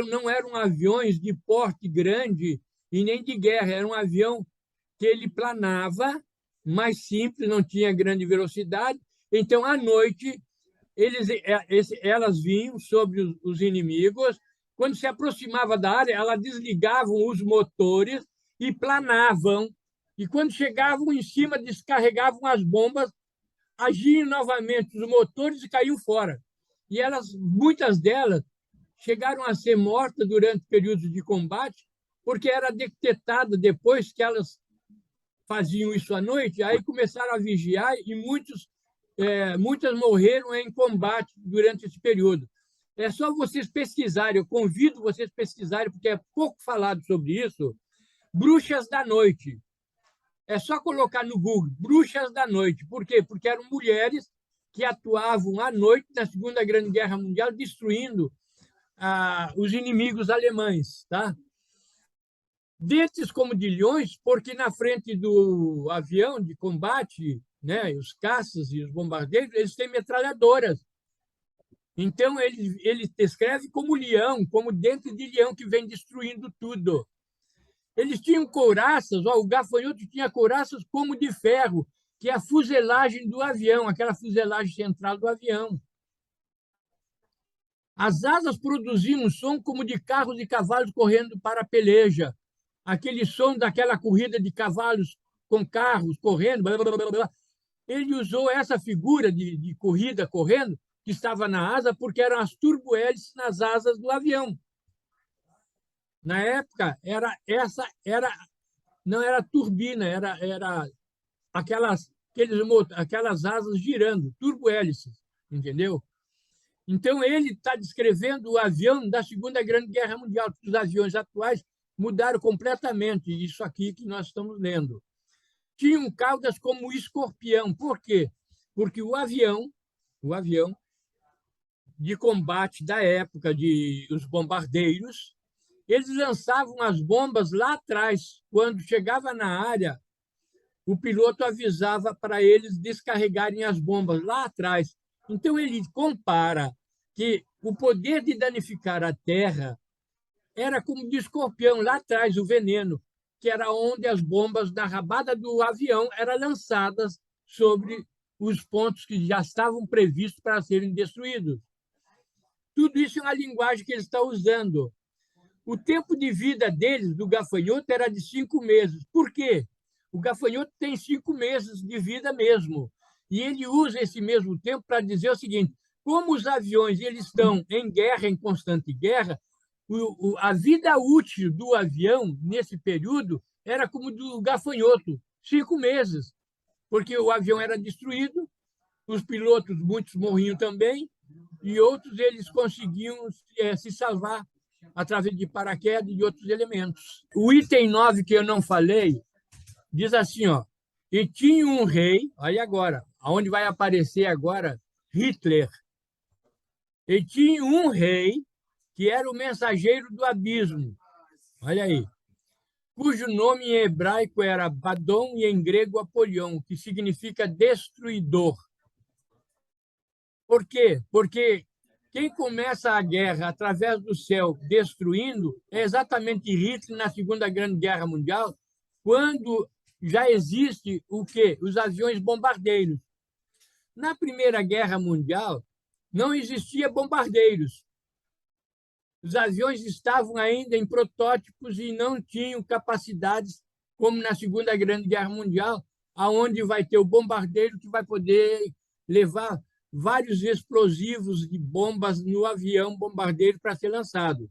não eram aviões de porte grande e nem de guerra, era um avião que ele planava, mais simples, não tinha grande velocidade. Então, à noite, elas vinham sobre os inimigos. Quando se aproximava da área, elas desligavam os motores e planavam. E quando chegavam em cima, descarregavam as bombas, agiam novamente os motores e caíam fora. E muitas delas chegaram a ser mortas durante períodos de combate, porque era detectada depois que elas faziam isso à noite, aí começaram a vigiar e muitas morreram em combate durante esse período. É só vocês pesquisarem, eu convido vocês a pesquisarem, porque é pouco falado sobre isso, bruxas da noite. É só colocar no Google, bruxas da noite. Por quê? Porque eram mulheres que atuavam à noite na Segunda Grande Guerra Mundial, destruindo os inimigos alemães. Tá? Dentes como de leões, porque na frente do avião de combate, né, os caças e os bombardeiros, eles têm metralhadoras. Então, ele descreve como leão, como dente de leão que vem destruindo tudo. Eles tinham couraças, o gafanhoto tinha couraças como de ferro, que é a fuselagem do avião, aquela fuselagem central do avião. As asas produziam um som como de carros e cavalos correndo para a peleja. Aquele som daquela corrida de cavalos com carros correndo. Blá, blá, blá, blá. Ele usou essa figura de corrida correndo, que estava na asa, porque eram as turbohélices nas asas do avião. Na época, não era turbina, era aquelas asas girando, turbohélices, entendeu? Então, ele está descrevendo o avião da Segunda Grande Guerra Mundial, porque os aviões atuais mudaram completamente, isso aqui que nós estamos lendo. Tinham caudas como escorpião. Por quê? Porque o avião de combate da época, os bombardeiros, eles lançavam as bombas lá atrás. Quando chegava na área, o piloto avisava para eles descarregarem as bombas lá atrás. Então, ele compara que o poder de danificar a Terra era como de escorpião, lá atrás, o veneno, que era onde as bombas da rabada do avião eram lançadas sobre os pontos que já estavam previstos para serem destruídos. Tudo isso é uma linguagem que ele está usando. O tempo de vida deles, do gafanhoto, era de 5 meses. Por quê? O gafanhoto tem 5 meses de vida mesmo. E ele usa esse mesmo tempo para dizer o seguinte: como os aviões eles estão em guerra, em constante guerra, a vida útil do avião, nesse período, era como do gafanhoto, 5 meses. Porque o avião era destruído, os pilotos, muitos morriam também, e outros eles conseguiam se salvar através de paraquedas e de outros elementos. O item 9 que eu não falei, diz assim, ó, e tinha um rei, olha agora, onde vai aparecer agora Hitler. E tinha um rei que era o mensageiro do abismo. Olha aí. Cujo nome em hebraico era Abaddon e em grego Apolion, que significa destruidor. Por quê? Porque quem começa a guerra através do céu destruindo é exatamente Hitler na Segunda Grande Guerra Mundial, quando já existe o quê? Os aviões bombardeiros. Na Primeira Guerra Mundial, não existia bombardeiros. Os aviões estavam ainda em protótipos e não tinham capacidades como na Segunda Grande Guerra Mundial, aonde vai ter o bombardeiro que vai poder levar vários explosivos de bombas no avião bombardeiro para ser lançado.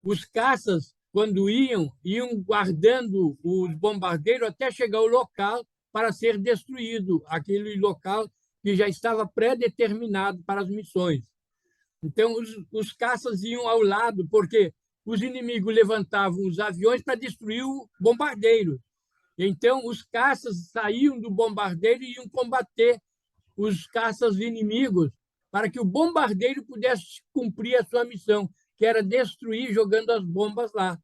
Os caças, quando iam guardando os bombardeiros até chegar ao local para ser destruído, aquele local que já estava pré-determinado para as missões. Então, os caças iam ao lado, porque os inimigos levantavam os aviões para destruir o bombardeiro. Então, os caças saíam do bombardeiro e iam combater os caças inimigos para que o bombardeiro pudesse cumprir a sua missão, que era destruir jogando as bombas lá.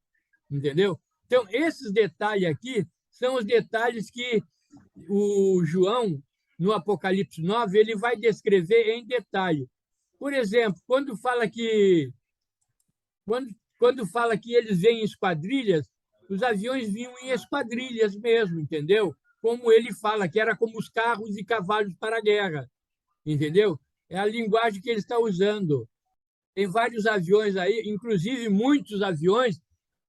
Entendeu? Então, esses detalhes aqui são os detalhes que o João, no Apocalipse 9, ele vai descrever em detalhe. Por exemplo, quando fala que eles vêm em esquadrilhas, os aviões vinham em esquadrilhas mesmo, entendeu? Como ele fala, que era como os carros e cavalos para a guerra, entendeu? É a linguagem que ele está usando. Tem vários aviões aí, inclusive muitos aviões,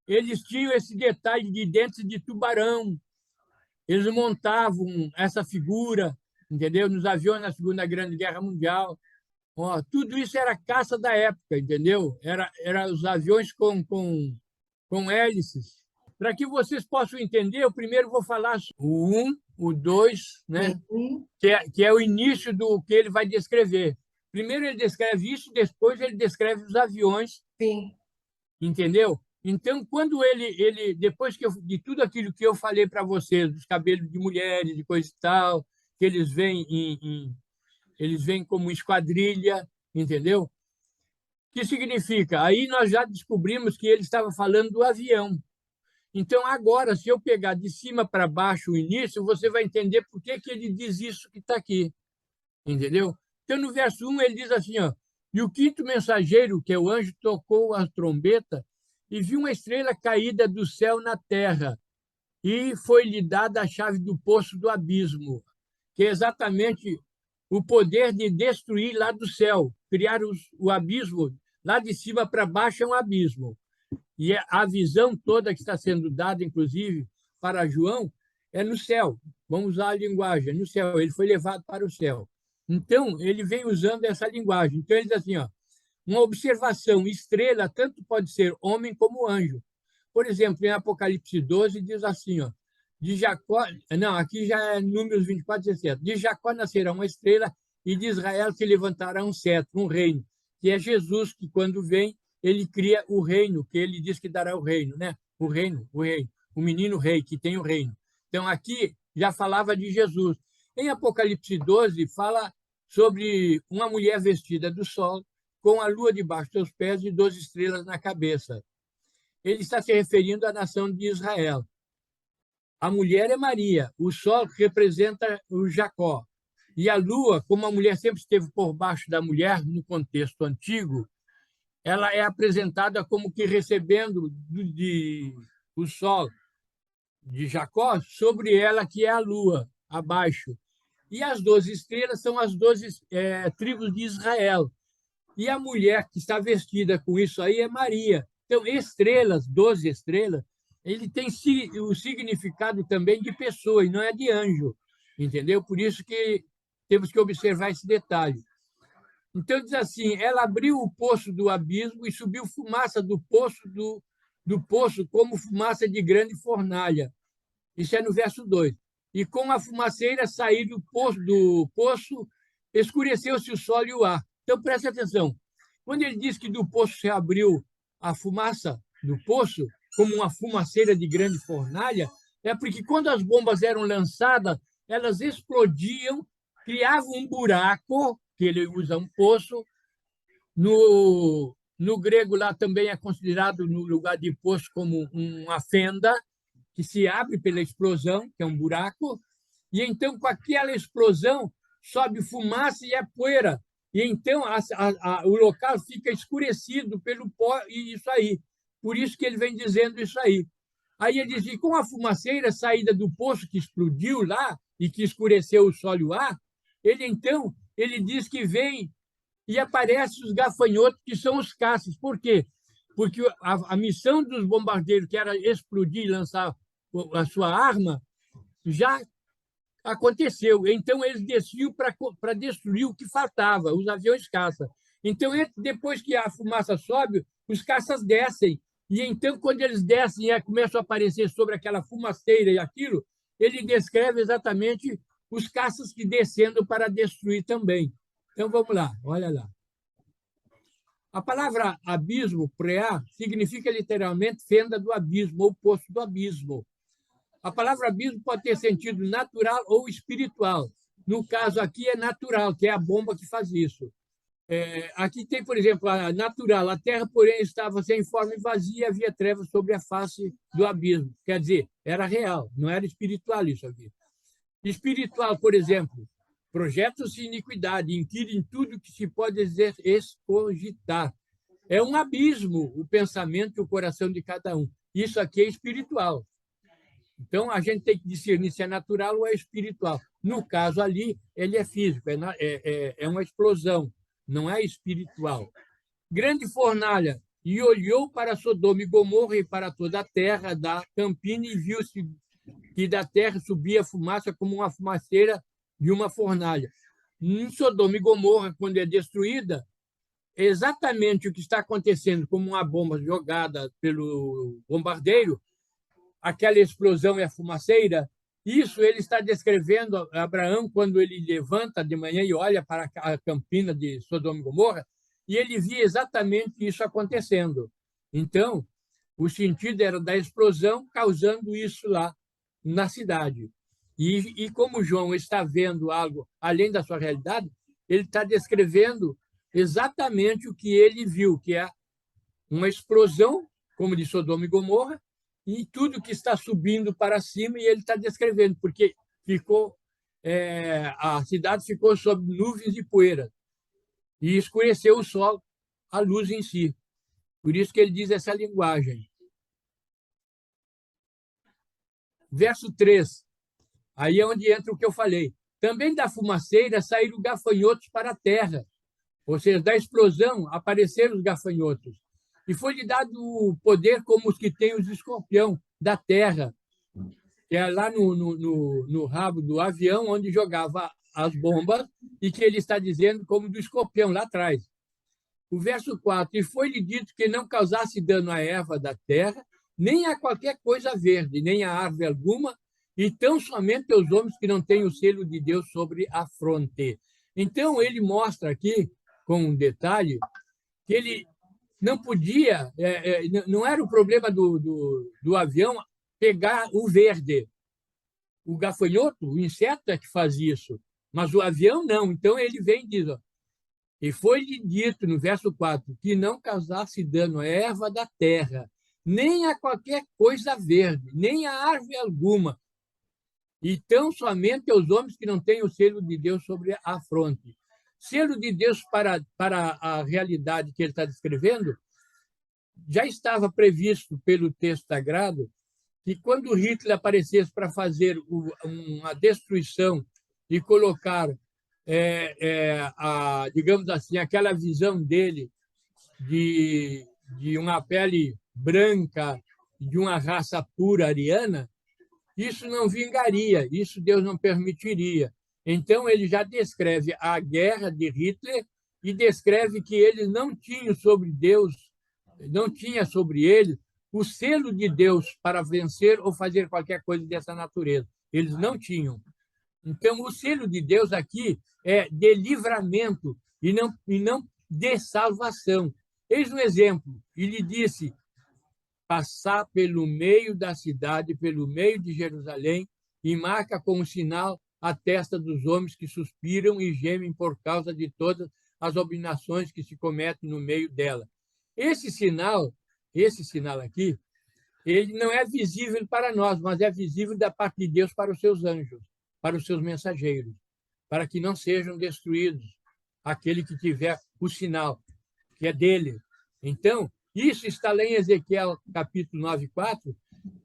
eles tinham esse detalhe de dentes de tubarão. Eles montavam essa figura, entendeu? Nos aviões na Segunda Grande Guerra Mundial. Ó, tudo isso era caça da época, entendeu? Era os aviões com hélices. Para que vocês possam entender, eu primeiro vou falar o 1, o 2, né? Que é o início do que ele vai descrever. Primeiro ele descreve isso, depois ele descreve os aviões. Sim. Entendeu? Então, quando ele depois de tudo aquilo que eu falei para vocês, dos cabelos de mulheres, de coisa e tal, que eles vêm como esquadrilha, entendeu? Que significa? Aí nós já descobrimos que ele estava falando do avião. Então, agora, se eu pegar de cima para baixo o início, você vai entender por que ele diz isso que está aqui. Entendeu? Então, no verso 1, ele diz assim, ó, e o quinto mensageiro, que é o anjo, tocou a trombeta e viu uma estrela caída do céu na terra, e foi-lhe dada a chave do poço do abismo, que é exatamente o poder de destruir lá do céu, criar o abismo, lá de cima para baixo é um abismo. E a visão toda que está sendo dada, inclusive, para João, é no céu. Vamos usar a linguagem, é no céu. Ele foi levado para o céu. Então, ele vem usando essa linguagem. Então, ele diz assim, ó, uma observação, estrela tanto pode ser homem como anjo. Por exemplo, em Apocalipse 12, diz assim, ó, de Jacó, não, aqui já é Números 24, 17, de Jacó nascerá uma estrela e de Israel se levantará um cetro, um reino, que é Jesus, que quando vem, ele cria o reino, que ele diz que dará o reino, né? O reino, o menino rei, que tem o reino. Então, aqui já falava de Jesus. Em Apocalipse 12, fala sobre uma mulher vestida do sol, com a lua debaixo dos pés e 12 estrelas na cabeça. Ele está se referindo à nação de Israel. A mulher é Maria, o sol representa o Jacó. E a lua, como a mulher sempre esteve por baixo da mulher, no contexto antigo, ela é apresentada como que recebendo o sol de Jacó sobre ela, que é a lua, abaixo. E as 12 estrelas são as 12 tribos de Israel. E a mulher que está vestida com isso aí é Maria. Então, estrelas, 12 estrelas, ele tem o significado também de pessoa e não é de anjo, entendeu? Por isso que temos que observar esse detalhe. Então, diz assim, ela abriu o poço do abismo e subiu fumaça do poço como fumaça de grande fornalha. Isso é no verso 2. E com a fumaceira sair do poço, escureceu-se o sol e o ar. Então, preste atenção. Quando ele diz que do poço se abriu a fumaça do poço, como uma fumaceira de grande fornalha, é porque quando as bombas eram lançadas, elas explodiam, criavam um buraco, que ele usa um poço, No grego, lá também é considerado, no lugar de poço, como uma fenda que se abre pela explosão, que é um buraco, e então, com aquela explosão, sobe fumaça e é poeira. E então o local fica escurecido pelo pó e isso aí. Por isso que ele vem dizendo isso aí. Aí ele diz que com a fumaceira saída do poço que explodiu lá e que escureceu o solo e o ar, ele diz que vem e aparecem os gafanhotos, que são os caças. Por quê? Porque a missão dos bombardeiros, que era explodir e lançar a sua arma, já aconteceu. Então, eles desciam para destruir o que faltava, os aviões caça. Então, depois que a fumaça sobe, os caças descem. E então, quando eles descem e começam a aparecer sobre aquela fumaceira e aquilo, ele descreve exatamente os caças que descendo para destruir também. Então, vamos lá, olha lá. A palavra abismo, preá, significa literalmente fenda do abismo ou poço do abismo. A palavra abismo pode ter sentido natural ou espiritual. No caso aqui é natural, que é a bomba que faz isso. Aqui tem, por exemplo, a natural. A terra, porém, estava sem forma e vazia, e havia trevas sobre a face do abismo. Quer dizer, era real, não era espiritual isso aqui. Espiritual, por exemplo, projetos de iniquidade, inquirem tudo que se pode excogitar. É um abismo o pensamento e o coração de cada um. Isso aqui é espiritual. Então, a gente tem que discernir se é natural ou é espiritual. No caso ali, ele é físico, é uma explosão, não é espiritual. Grande fornalha, e olhou para Sodoma e Gomorra e para toda a terra da campina e viu-se que da terra subia fumaça como uma fumaceira de uma fornalha. Em Sodoma e Gomorra, quando é destruída, é exatamente o que está acontecendo, como uma bomba jogada pelo bombardeiro, aquela explosão e a fumaceira, isso ele está descrevendo Abraão quando ele levanta de manhã e olha para a campina de Sodoma e Gomorra, e ele via exatamente isso acontecendo. Então, o sentido era da explosão causando isso lá na cidade. E como João está vendo algo além da sua realidade, ele está descrevendo exatamente o que ele viu, que é uma explosão, como de Sodoma e Gomorra, e tudo que está subindo para cima, e ele está descrevendo, porque a cidade ficou sob nuvens de poeira, e escureceu o sol, a luz em si. Por isso que ele diz essa linguagem. Verso 3, aí é onde entra o que eu falei. Também da fumaceira saíram gafanhotos para a terra, ou seja, da explosão apareceram os gafanhotos. E foi-lhe dado o poder como os que têm os escorpião da terra, que é lá no rabo do avião, onde jogava as bombas, e que ele está dizendo como do escorpião lá atrás. O verso 4, e foi-lhe dito que não causasse dano à erva da terra, nem a qualquer coisa verde, nem a árvore alguma, e tão somente aos homens que não têm o selo de Deus sobre a fronte. Então, ele mostra aqui, com um detalhe, que ele não podia, não era o problema do avião pegar o verde. O gafanhoto, o inseto é que faz isso, mas o avião não. Então, ele vem e diz, ó, e foi-lhe dito, no verso 4, que não causasse dano à erva da terra, nem a qualquer coisa verde, nem a árvore alguma, e tão somente aos homens que não têm o selo de Deus sobre a fronte. Selo de Deus para a realidade que ele está descrevendo já estava previsto pelo texto sagrado que quando Hitler aparecesse para fazer uma destruição e colocar, digamos assim, aquela visão dele de uma pele branca, de uma raça pura ariana, isso não vingaria, isso Deus não permitiria. Então, ele já descreve a guerra de Hitler e descreve que eles não tinham sobre Deus, não tinha sobre ele o selo de Deus para vencer ou fazer qualquer coisa dessa natureza. Eles não tinham. Então, o selo de Deus aqui é de livramento e não de salvação. Eis um exemplo. Ele disse, passar pelo meio da cidade, pelo meio de Jerusalém, e marca como sinal a testa dos homens que suspiram e gemem por causa de todas as abominações que se cometem no meio dela. Esse sinal aqui, ele não é visível para nós, mas é visível da parte de Deus para os seus anjos, para os seus mensageiros, para que não sejam destruídos aquele que tiver o sinal, que é dele. Então, isso está lá em Ezequiel, capítulo 9:4,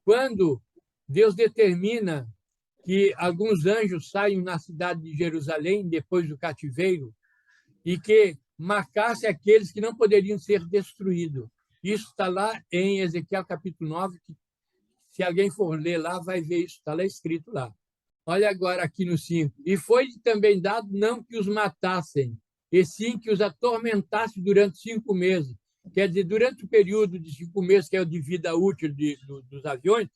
quando Deus determina que alguns anjos saiam na cidade de Jerusalém, depois do cativeiro, e que marcasse aqueles que não poderiam ser destruídos. Isso está lá em Ezequiel, capítulo 9, que, se alguém for ler lá, vai ver isso, está lá escrito lá. Olha agora aqui no 5. E foi também dado não que os matassem, e sim que os atormentasse durante 5 meses. Quer dizer, durante o período de 5 meses, que é o de vida útil dos aviões,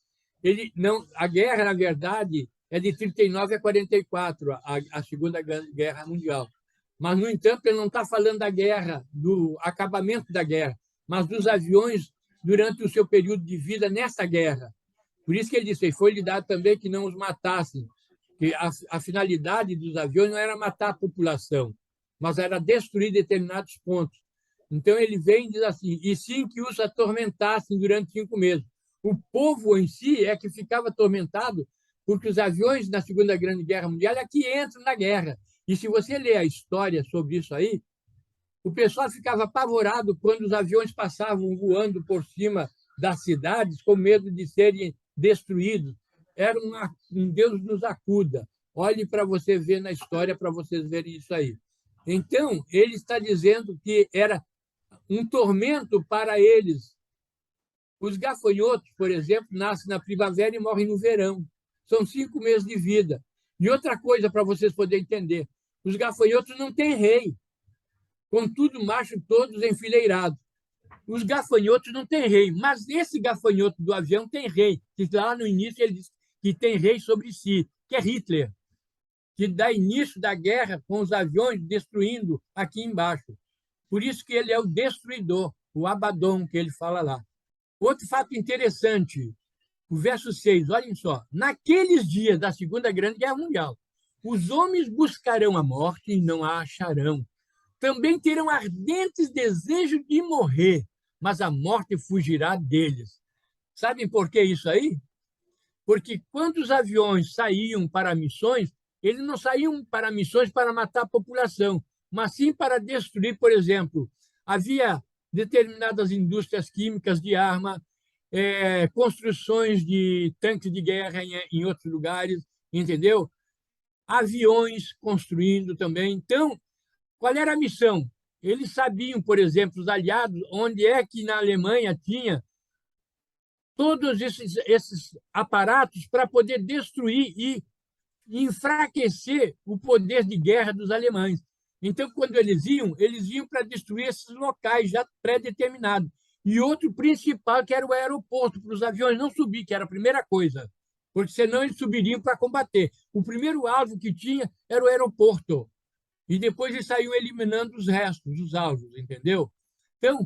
a guerra, na verdade, é de 39 a 44, a Segunda Guerra Mundial. Mas, no entanto, ele não está falando da guerra, do acabamento da guerra, mas dos aviões durante o seu período de vida nessa guerra. Por isso que ele disse, foi-lhe dado também que não os matassem, que a finalidade dos aviões não era matar a população, mas era destruir determinados pontos. Então, ele vem e diz assim, e sim que os atormentassem durante 5 meses. O povo em si é que ficava atormentado, porque os aviões na Segunda Grande Guerra Mundial é que entram na guerra. E se você ler a história sobre isso aí, o pessoal ficava apavorado quando os aviões passavam voando por cima das cidades com medo de serem destruídos. Era um Deus nos acuda. Olhe para você ver na história, para vocês verem isso aí. Então, ele está dizendo que era um tormento para eles. Os gafanhotos, por exemplo, nascem na primavera e morrem no verão. São 5 meses de vida. E outra coisa para vocês poderem entender, os gafanhotos não têm rei. Contudo, macho todos enfileirados. Os gafanhotos não têm rei, mas esse gafanhoto do avião tem rei, que lá no início ele diz que tem rei sobre si, que é Hitler, que dá início da guerra com os aviões destruindo aqui embaixo. Por isso que ele é o destruidor, o Abaddon, que ele fala lá. Outro fato interessante, o verso 6, olhem só. Naqueles dias da Segunda Grande Guerra Mundial, os homens buscarão a morte e não a acharão. Também terão ardentes desejos de morrer, mas a morte fugirá deles. Sabem por que isso aí? Porque quando os aviões saíam para missões, eles não saíam para missões para matar a população, mas sim para destruir, por exemplo, havia determinadas indústrias químicas de arma, construções de tanques de guerra em outros lugares, entendeu? Aviões construindo também. Então, qual era a missão? Eles sabiam, por exemplo, os aliados, onde é que na Alemanha tinha todos esses aparatos para poder destruir e enfraquecer o poder de guerra dos alemães. Então, quando eles iam para destruir esses locais já pré-determinados. E outro principal, que era o aeroporto, para os aviões não subir, que era a primeira coisa, porque senão eles subiriam para combater. O primeiro alvo que tinha era o aeroporto. E depois eles saíam eliminando os restos, os alvos, entendeu? Então,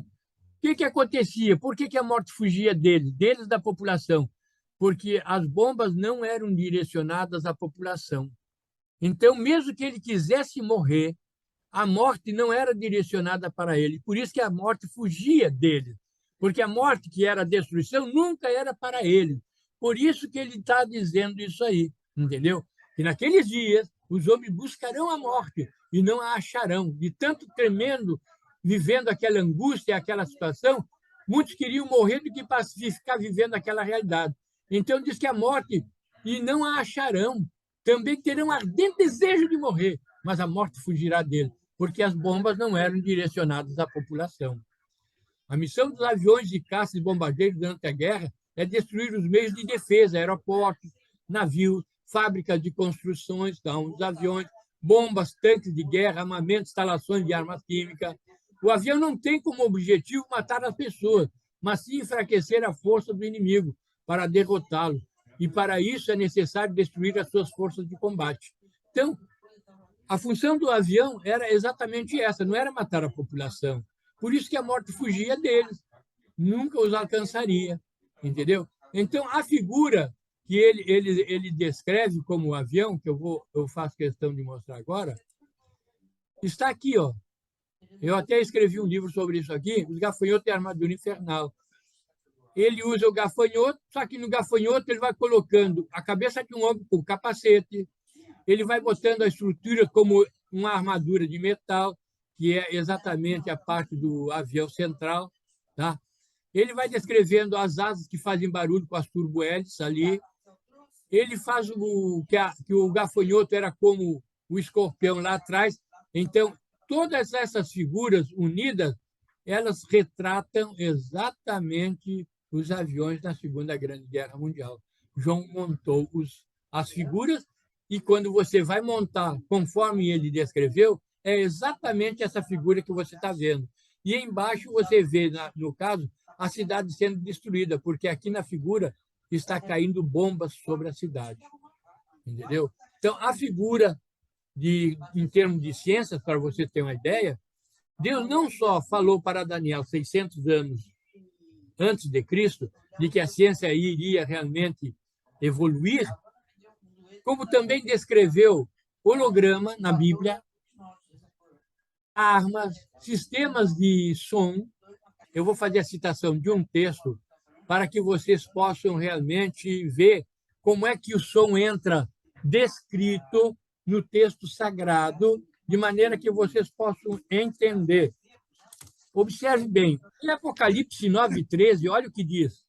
o que acontecia? Por que a morte fugia deles da população? Porque as bombas não eram direcionadas à população. Então, mesmo que ele quisesse morrer, a morte não era direcionada para ele. Por isso que a morte fugia dele. Porque a morte, que era a destruição, nunca era para ele. Por isso que ele está dizendo isso aí, entendeu? Que naqueles dias os homens buscarão a morte e não a acharão. De tanto tremendo, vivendo aquela angústia, aquela situação, muitos queriam morrer do que ficar vivendo aquela realidade. Então diz que a morte, e não a acharão, também terão ardente desejo de morrer, mas a morte fugirá dele, porque as bombas não eram direcionadas à população. A missão dos aviões de caça e bombardeiros durante a guerra é destruir os meios de defesa, aeroportos, navios, fábricas de construções, então, os aviões, bombas, tanques de guerra, armamento, instalações de armas químicas. O avião não tem como objetivo matar as pessoas, mas sim enfraquecer a força do inimigo para derrotá-lo. E para isso é necessário destruir as suas forças de combate. Então, a função do avião era exatamente essa, não era matar a população. Por isso que a morte fugia deles, nunca os alcançaria, entendeu? Então, a figura que ele descreve como o avião, que eu faço questão de mostrar agora, está aqui, ó. Eu até escrevi um livro sobre isso aqui, Os Gafanhotos e a Armadura Infernal. Ele usa o gafanhoto, só que no gafanhoto ele vai colocando a cabeça de um homem com capacete, ele vai botando a estrutura como uma armadura de metal, que é exatamente a parte do avião central, tá? Ele vai descrevendo as asas que fazem barulho com as turbohélices ali. Ele faz que o gafanhoto era como o escorpião lá atrás. Então, todas essas figuras unidas, elas retratam exatamente os aviões na Segunda Grande Guerra Mundial. João montou as figuras e quando você vai montar conforme ele descreveu, é exatamente essa figura que você está vendo. E embaixo você vê, no caso, a cidade sendo destruída, porque aqui na figura está caindo bombas sobre a cidade. Entendeu? Então, a figura, em termos de ciências, para você ter uma ideia, Deus não só falou para Daniel 600 anos antes de Cristo, de que a ciência iria realmente evoluir, como também descreveu holograma na Bíblia, armas, sistemas de som. Eu vou fazer a citação de um texto para que vocês possam realmente ver como é que o som entra descrito no texto sagrado, de maneira que vocês possam entender. Observe bem, em Apocalipse 9:13, olha o que diz.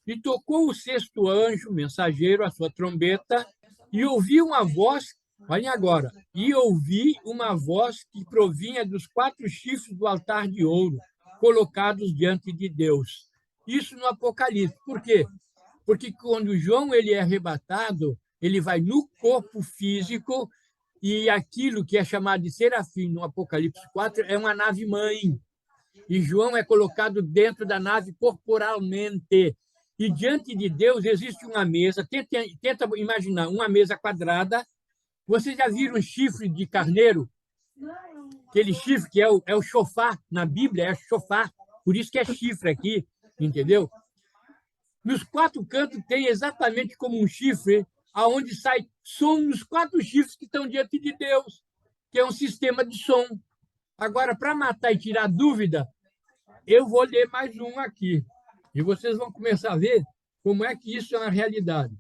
E tocou o sexto anjo, mensageiro, a sua trombeta, e ouvi uma voz, olhem agora, e ouvi uma voz que provinha dos 4 chifres do altar de ouro, colocados diante de Deus. Isso no Apocalipse. Por quê? Porque quando João ele é arrebatado, ele vai no corpo físico e aquilo que é chamado de serafim no Apocalipse 4 é uma nave-mãe. E João é colocado dentro da nave corporalmente. E diante de Deus existe uma mesa, tenta imaginar uma mesa quadrada. Vocês já viram um chifre de carneiro? Aquele chifre que é o chofar, na Bíblia é chofar, por isso que é chifre aqui, entendeu? Nos 4 cantos tem exatamente como um chifre, aonde sai som nos 4 chifres que estão diante de Deus, que é um sistema de som. Agora, para matar e tirar dúvida, eu vou ler mais um aqui. E vocês vão começar a ver como é que isso é uma realidade.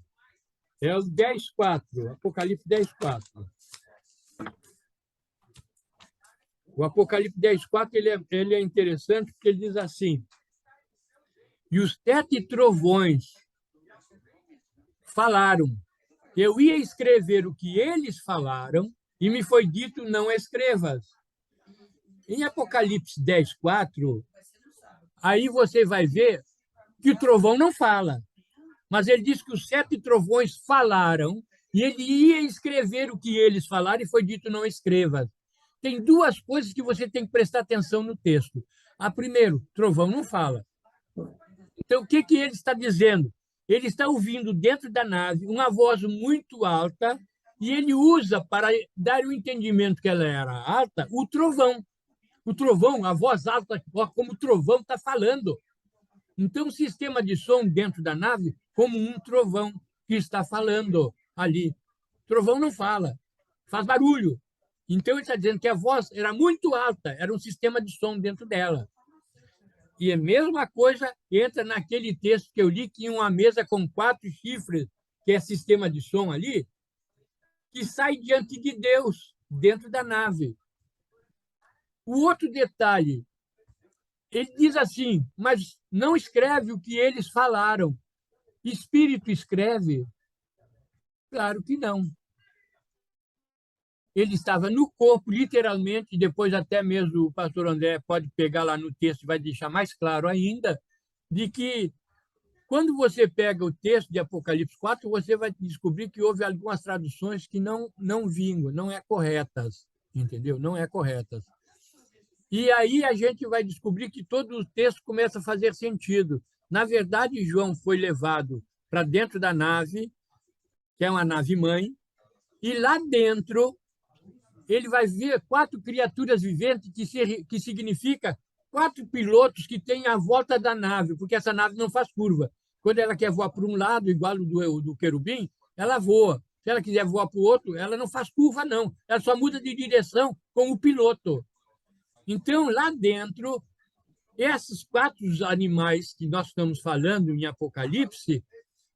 É o 10:4, Apocalipse 10:4. O Apocalipse 10:4 ele é interessante porque ele diz assim: e os 7 trovões falaram. Eu ia escrever o que eles falaram e me foi dito, não escrevas. Em Apocalipse 10:4, aí você vai ver que o trovão não fala, mas ele diz que os 7 trovões falaram e ele ia escrever o que eles falaram e foi dito, não escrevas. Tem 2 coisas que você tem que prestar atenção no texto. A primeiro, trovão não fala. Então, o que ele está dizendo? Ele está ouvindo dentro da nave uma voz muito alta e ele usa, para dar o entendimento que ela era alta, o trovão. O trovão, a voz alta, como o trovão está falando. Então, o sistema de som dentro da nave, como um trovão que está falando ali. O trovão não fala, faz barulho. Então, ele está dizendo que a voz era muito alta, era um sistema de som dentro dela. E a mesma coisa entra naquele texto que eu li, que em uma mesa com 4 chifres, que é sistema de som ali, que sai diante de Deus, dentro da nave. O outro detalhe, ele diz assim, mas não escreve o que eles falaram. Espírito escreve? Claro que não. Ele estava no corpo, literalmente, depois até mesmo o pastor André pode pegar lá no texto e vai deixar mais claro ainda, de que quando você pega o texto de Apocalipse 4, você vai descobrir que houve algumas traduções que não vingam, não é corretas, entendeu? Não é corretas. E aí a gente vai descobrir que todo o texto começa a fazer sentido. Na verdade, João foi levado para dentro da nave, que é uma nave-mãe, e lá dentro ele vai ver 4 criaturas viventes, que significa 4 pilotos que têm a volta da nave, porque essa nave não faz curva. Quando ela quer voar para um lado, igual o do querubim, ela voa. Se ela quiser voar para o outro, ela não faz curva, não. Ela só muda de direção com o piloto. Então, lá dentro, esses 4 animais que nós estamos falando em Apocalipse,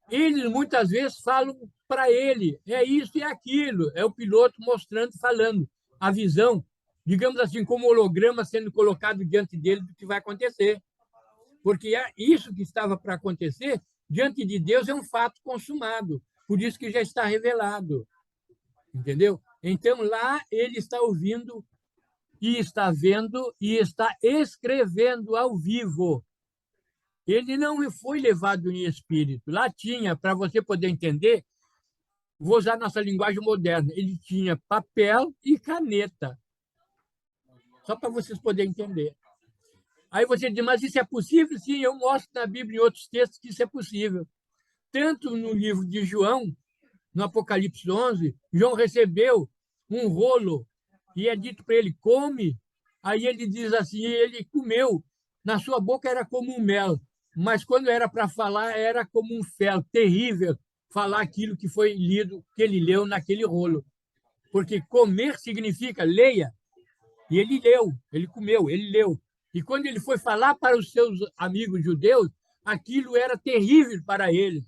eles muitas vezes falam para ele, é isso e aquilo, é o piloto mostrando, falando, a visão, digamos assim, como holograma sendo colocado diante dele do que vai acontecer. Porque isso que estava para acontecer, diante de Deus, é um fato consumado, por isso que já está revelado, entendeu? Então, lá ele está ouvindo e está vendo e está escrevendo ao vivo. Ele não foi levado em espírito. Lá tinha, para você poder entender, vou usar nossa linguagem moderna, ele tinha papel e caneta, só para vocês poderem entender. Aí você diz, mas isso é possível? Sim, eu mostro na Bíblia, em outros textos, que isso é possível. Tanto no livro de João, no Apocalipse 11, João recebeu um rolo e é dito para ele, come. Aí ele diz assim, ele comeu. Na sua boca era como um mel, mas quando era para falar, era como um fel, terrível falar aquilo que foi lido, que ele leu naquele rolo. Porque comer significa leia. E ele leu, ele comeu, ele leu. E quando ele foi falar para os seus amigos judeus, aquilo era terrível para eles.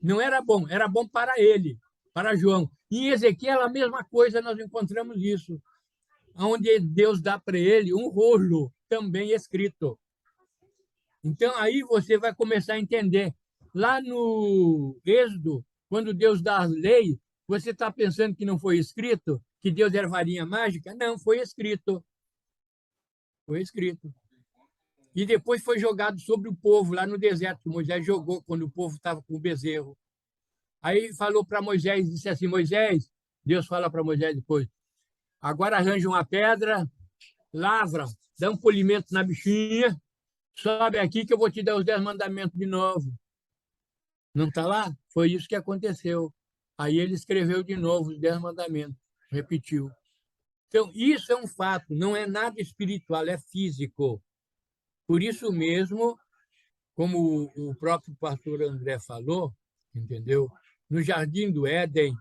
Não era bom para ele, para João. E em Ezequiel, a mesma coisa, nós encontramos isso, onde Deus dá para ele um rolo também escrito. Então, aí você vai começar a entender. Lá no Êxodo, quando Deus dá a lei, você está pensando que não foi escrito? Que Deus era varinha mágica? Não, foi escrito. Foi escrito. E depois foi jogado sobre o povo, lá no deserto, que Moisés jogou quando o povo estava com o bezerro. Aí falou para Moisés, disse assim, Moisés, Deus fala para Moisés depois, agora arranja uma pedra, lavra, dá um polimento na bichinha, sobe aqui que eu vou te dar os 10 mandamentos de novo. Não está lá? Foi isso que aconteceu. Aí ele escreveu de novo os 10 mandamentos, repetiu. Então, isso é um fato, não é nada espiritual, é físico. Por isso mesmo, como o próprio pastor André falou, entendeu? No Jardim do Éden,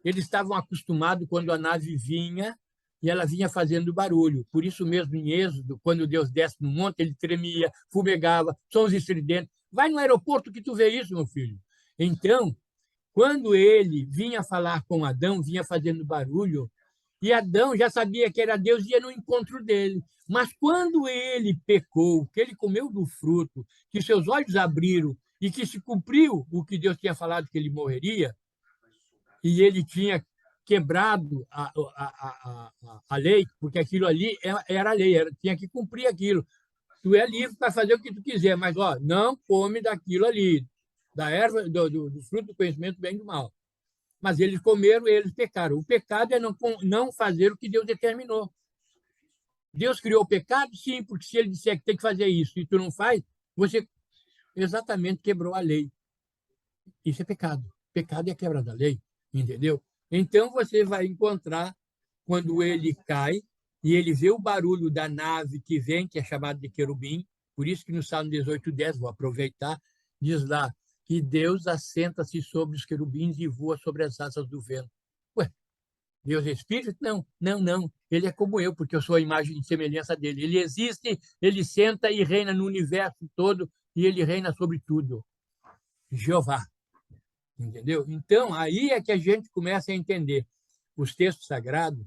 eles estavam acostumados quando a nave vinha e ela vinha fazendo barulho. Por isso mesmo, em Êxodo, quando Deus desce no monte, ele tremia, fumegava, sons estridentes. Vai no aeroporto que tu vê isso, meu filho. Então, quando ele vinha falar com Adão, vinha fazendo barulho, e Adão já sabia que era Deus e ia no encontro dele. Mas quando ele pecou, que ele comeu do fruto, que seus olhos abriram e que se cumpriu o que Deus tinha falado que ele morreria, e ele tinha quebrado a lei, porque aquilo ali era a lei, tinha que cumprir aquilo. Tu é livre para fazer o que tu quiser, mas não come daquilo ali, da erva, do fruto do conhecimento do bem e do mal. Mas eles comeram e eles pecaram. O pecado é não fazer o que Deus determinou. Deus criou o pecado? Sim, porque se ele disser que tem que fazer isso e tu não faz, você exatamente quebrou a lei. Isso é pecado. Pecado é a quebra da lei, entendeu? Então você vai encontrar, quando ele cai e ele vê o barulho da nave que vem, que é chamado de querubim, por isso que no Salmo 18:10, vou aproveitar, diz lá, que Deus assenta-se sobre os querubins e voa sobre as asas do vento. Ué, Deus é espírito? Não, não, não. Ele é como eu, porque eu sou a imagem e semelhança dele. Ele existe, ele senta e reina no universo todo e ele reina sobre tudo. Jeová. Entendeu? Então, aí é que a gente começa a entender os textos sagrados.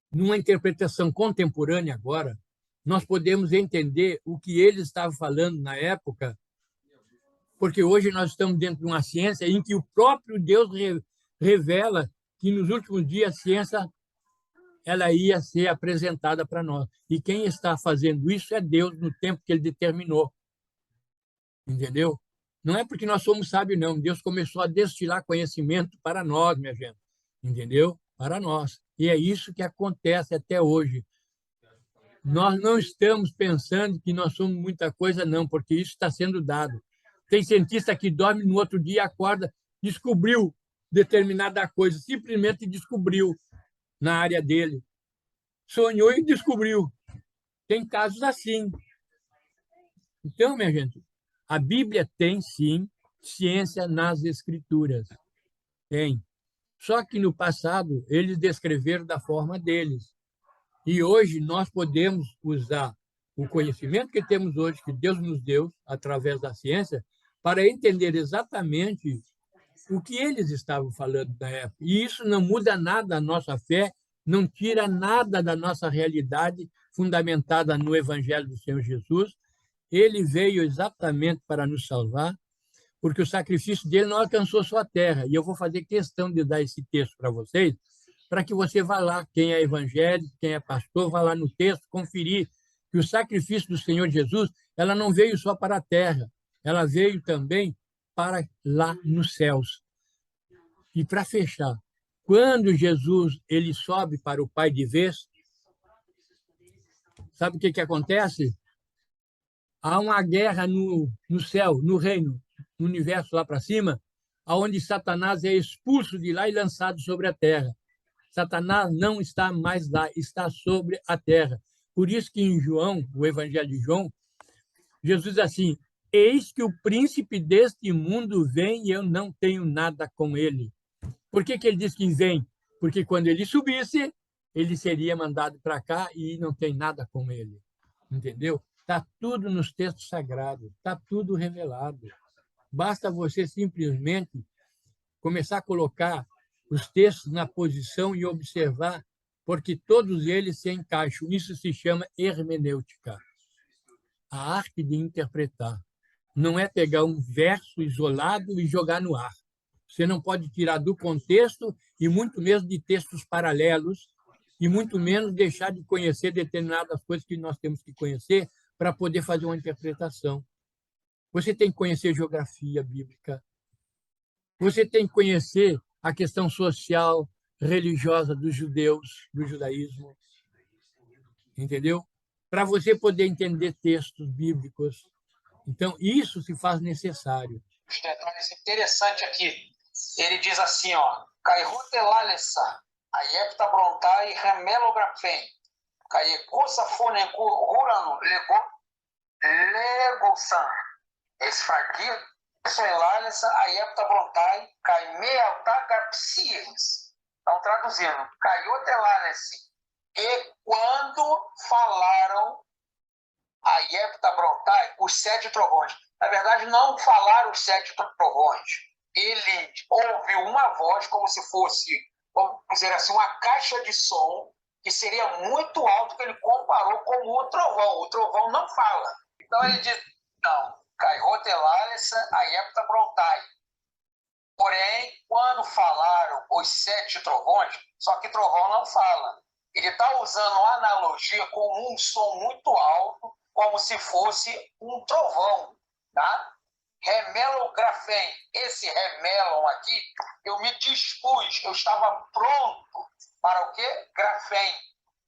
Numa interpretação contemporânea agora, nós podemos entender o que eles estavam falando na época, porque hoje nós estamos dentro de uma ciência em que o próprio Deus revela que nos últimos dias a ciência ela ia ser apresentada para nós. E quem está fazendo isso é Deus no tempo que ele determinou. Entendeu? Não é porque nós somos sábios, não. Deus começou a destilar conhecimento para nós, minha gente. Entendeu? Para nós. E é isso que acontece até hoje. Nós não estamos pensando que nós somos muita coisa, não, porque isso está sendo dado. Tem cientista que dorme, no outro dia acorda, descobriu determinada coisa, simplesmente descobriu na área dele. Sonhou e descobriu. Tem casos assim. Então, minha gente, a Bíblia tem, sim, ciência nas Escrituras. Tem. Só que no passado, eles descreveram da forma deles. E hoje nós podemos usar o conhecimento que temos hoje, que Deus nos deu, através da ciência, para entender exatamente o que eles estavam falando na época. E isso não muda nada a nossa fé, não tira nada da nossa realidade fundamentada no Evangelho do Senhor Jesus. Ele veio exatamente para nos salvar, porque o sacrifício dele não alcançou só a terra. E eu vou fazer questão de dar esse texto para vocês, para que você vá lá, quem é evangélico, quem é pastor, vá lá no texto, conferir que o sacrifício do Senhor Jesus, ela não veio só para a terra, ela veio também para lá nos céus. E para fechar, quando Jesus ele sobe para o Pai de vez, sabe o que acontece? Há uma guerra no céu, no reino, no universo lá para cima, aonde Satanás é expulso de lá e lançado sobre a terra. Satanás não está mais lá, está sobre a terra. Por isso que em João, o Evangelho de João, Jesus diz assim: eis que o príncipe deste mundo vem e eu não tenho nada com ele. Por que ele diz que vem? Porque quando ele subisse, ele seria mandado para cá e não tem nada com ele. Entendeu? Está tudo nos textos sagrados, está tudo revelado. Basta você simplesmente começar a colocar os textos na posição e observar, porque todos eles se encaixam. Isso se chama hermenêutica, a arte de interpretar. Não é pegar um verso isolado e jogar no ar. Você não pode tirar do contexto e muito menos de textos paralelos e muito menos deixar de conhecer determinadas coisas que nós temos que conhecer para poder fazer uma interpretação. Você tem que conhecer geografia bíblica, você tem que conhecer a questão social, religiosa dos judeus, do judaísmo, entendeu? Para você poder entender textos bíblicos. Então, isso se faz necessário. Os detalhes interessantes aqui. Ele diz assim, ó, Cairotelalessa, Aiepta Brontai, Remelografem, Caiecosa Fonenco, Urano, Legosan, Esfraguir, Soelalessa, Aiepta Brontai, Caimealta Garpsies. Estão traduzindo, Caiotelalesse. E quando falaram Aiepta Brontai, os 7 trovões. Na verdade, não falaram os 7 trovões. Ele ouviu uma voz como se fosse, vamos dizer assim, uma caixa de som que seria muito alto, que ele comparou como o trovão. O trovão não fala. Então ele diz, não, Cairotelalessa, Aiepta Brontai. Porém, quando falaram os 7 trovões, só que trovão não fala. Ele está usando uma analogia com um som muito alto, como se fosse um trovão, tá? Remelografem, esse remelon aqui, eu me dispus, eu estava pronto para o quê? Grafem,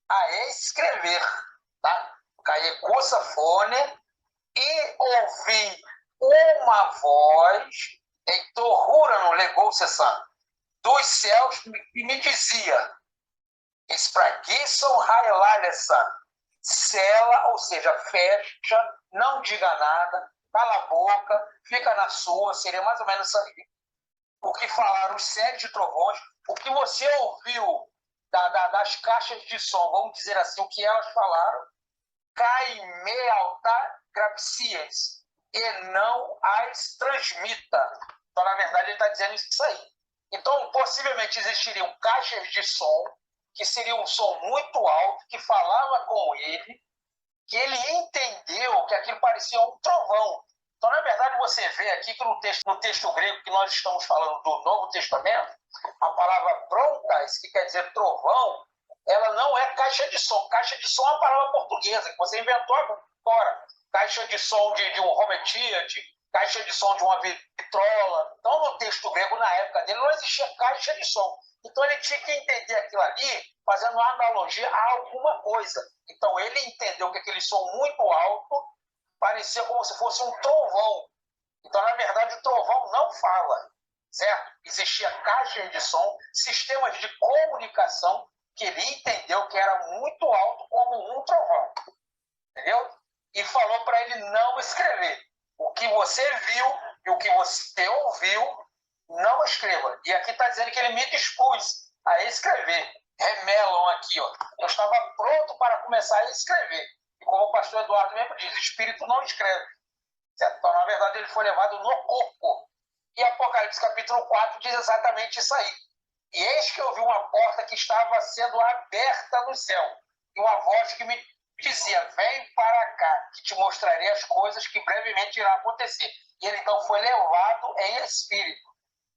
a escrever, tá? Caiecosa fone, e ouvi uma voz, em Torrura no legou cessando, dos céus, e me dizia, espraguiçam raelalessa, cela, ou seja, fecha, não diga nada, cala a boca, fica na sua, seria mais ou menos isso aí. O que falaram os 7 trovões, o que você ouviu das caixas de som, vamos dizer assim, o que elas falaram, cai me alta grapsias, e não as transmita. Então, na verdade, ele está dizendo isso aí. Então, possivelmente existiriam caixas de som, que seria um som muito alto, que falava com ele, que ele entendeu que aquilo parecia um trovão. Então, na verdade, você vê aqui que no texto grego que nós estamos falando do Novo Testamento, a palavra brontais, que quer dizer trovão, ela não é caixa de som. Caixa de som é uma palavra portuguesa, que você inventou agora. Caixa de som de um Rometíade, caixa de som de uma vitrola. Então, no texto grego, na época dele, não existia caixa de som. Então, ele tinha que entender aquilo ali, fazendo uma analogia a alguma coisa. Então, ele entendeu que aquele som muito alto parecia como se fosse um trovão. Então, na verdade, o trovão não fala, certo? Existia caixas de som, sistemas de comunicação, que ele entendeu que era muito alto como um trovão. Entendeu? E falou para ele não escrever. O que você viu e o que você ouviu, não escreva. E aqui está dizendo que ele me dispôs a escrever. remelam aqui, ó. Eu estava pronto para começar a escrever. E como o pastor Eduardo mesmo diz, o espírito não escreve. Certo? Então, na verdade, ele foi levado no corpo. E Apocalipse capítulo 4 diz exatamente isso aí. E eis que eu vi uma porta que estava sendo aberta no céu. E uma voz que me dizia, vem para cá, que te mostrarei as coisas que brevemente irão acontecer. E ele então foi levado em espírito.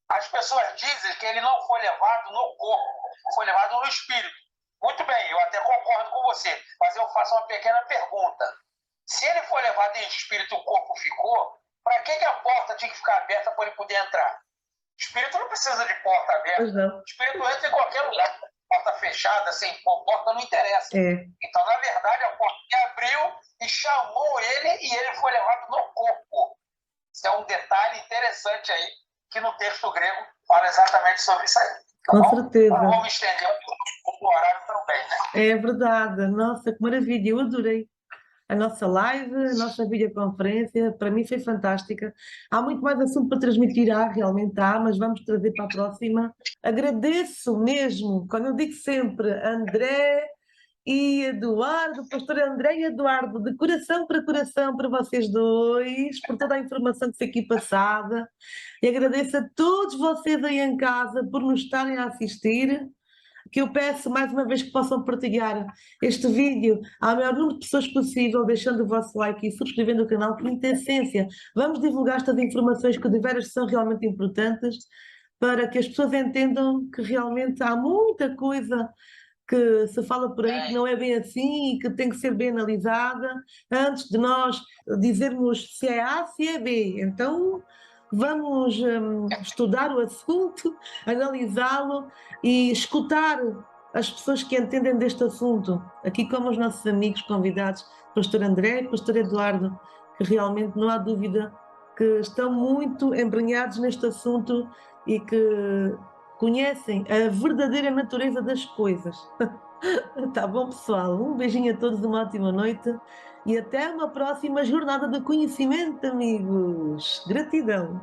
As pessoas dizem que ele não foi levado no corpo, foi levado no espírito. Muito bem, eu até concordo com você, mas eu faço uma pequena pergunta. Se ele foi levado em espírito e o corpo ficou, para que a porta tinha que ficar aberta para ele poder entrar? O espírito não precisa de porta aberta. O espírito entra em qualquer lugar. Porta fechada, sem porta, não interessa. Então, na verdade, a porta abriu e chamou ele e ele foi levado no corpo. Isso é um detalhe interessante aí, que no texto grego fala exatamente sobre isso aí. Com certeza. Não vamos estender o horário também, né? É verdade. Nossa, que maravilha. Eu adorei a nossa live, a nossa videoconferência. Para mim foi fantástica. Há muito mais assunto para transmitir, realmente há, mas vamos trazer para a próxima. Agradeço mesmo, como eu digo sempre, André e Eduardo, pastor André e Eduardo, de coração para vocês dois, por toda a informação que foi aqui passada. E agradeço a todos vocês aí em casa por nos estarem a assistir, que eu peço mais uma vez que possam partilhar este vídeo ao maior número de pessoas possível, deixando o vosso like e subscrevendo o canal Quinta Essência. Vamos divulgar estas informações que de veras são realmente importantes para que as pessoas entendam que realmente há muita coisa que se fala por aí que não é bem assim e que tem que ser bem analisada antes de nós dizermos se é A, se é B. Então vamos estudar o assunto, analisá-lo e escutar as pessoas que entendem deste assunto, aqui como os nossos amigos convidados, pastor André e pastor Eduardo, que realmente não há dúvida que estão muito embrenhados neste assunto e que conhecem a verdadeira natureza das coisas. Tá bom, pessoal? Um beijinho a todos, uma ótima noite e até uma próxima jornada de conhecimento, amigos. Gratidão.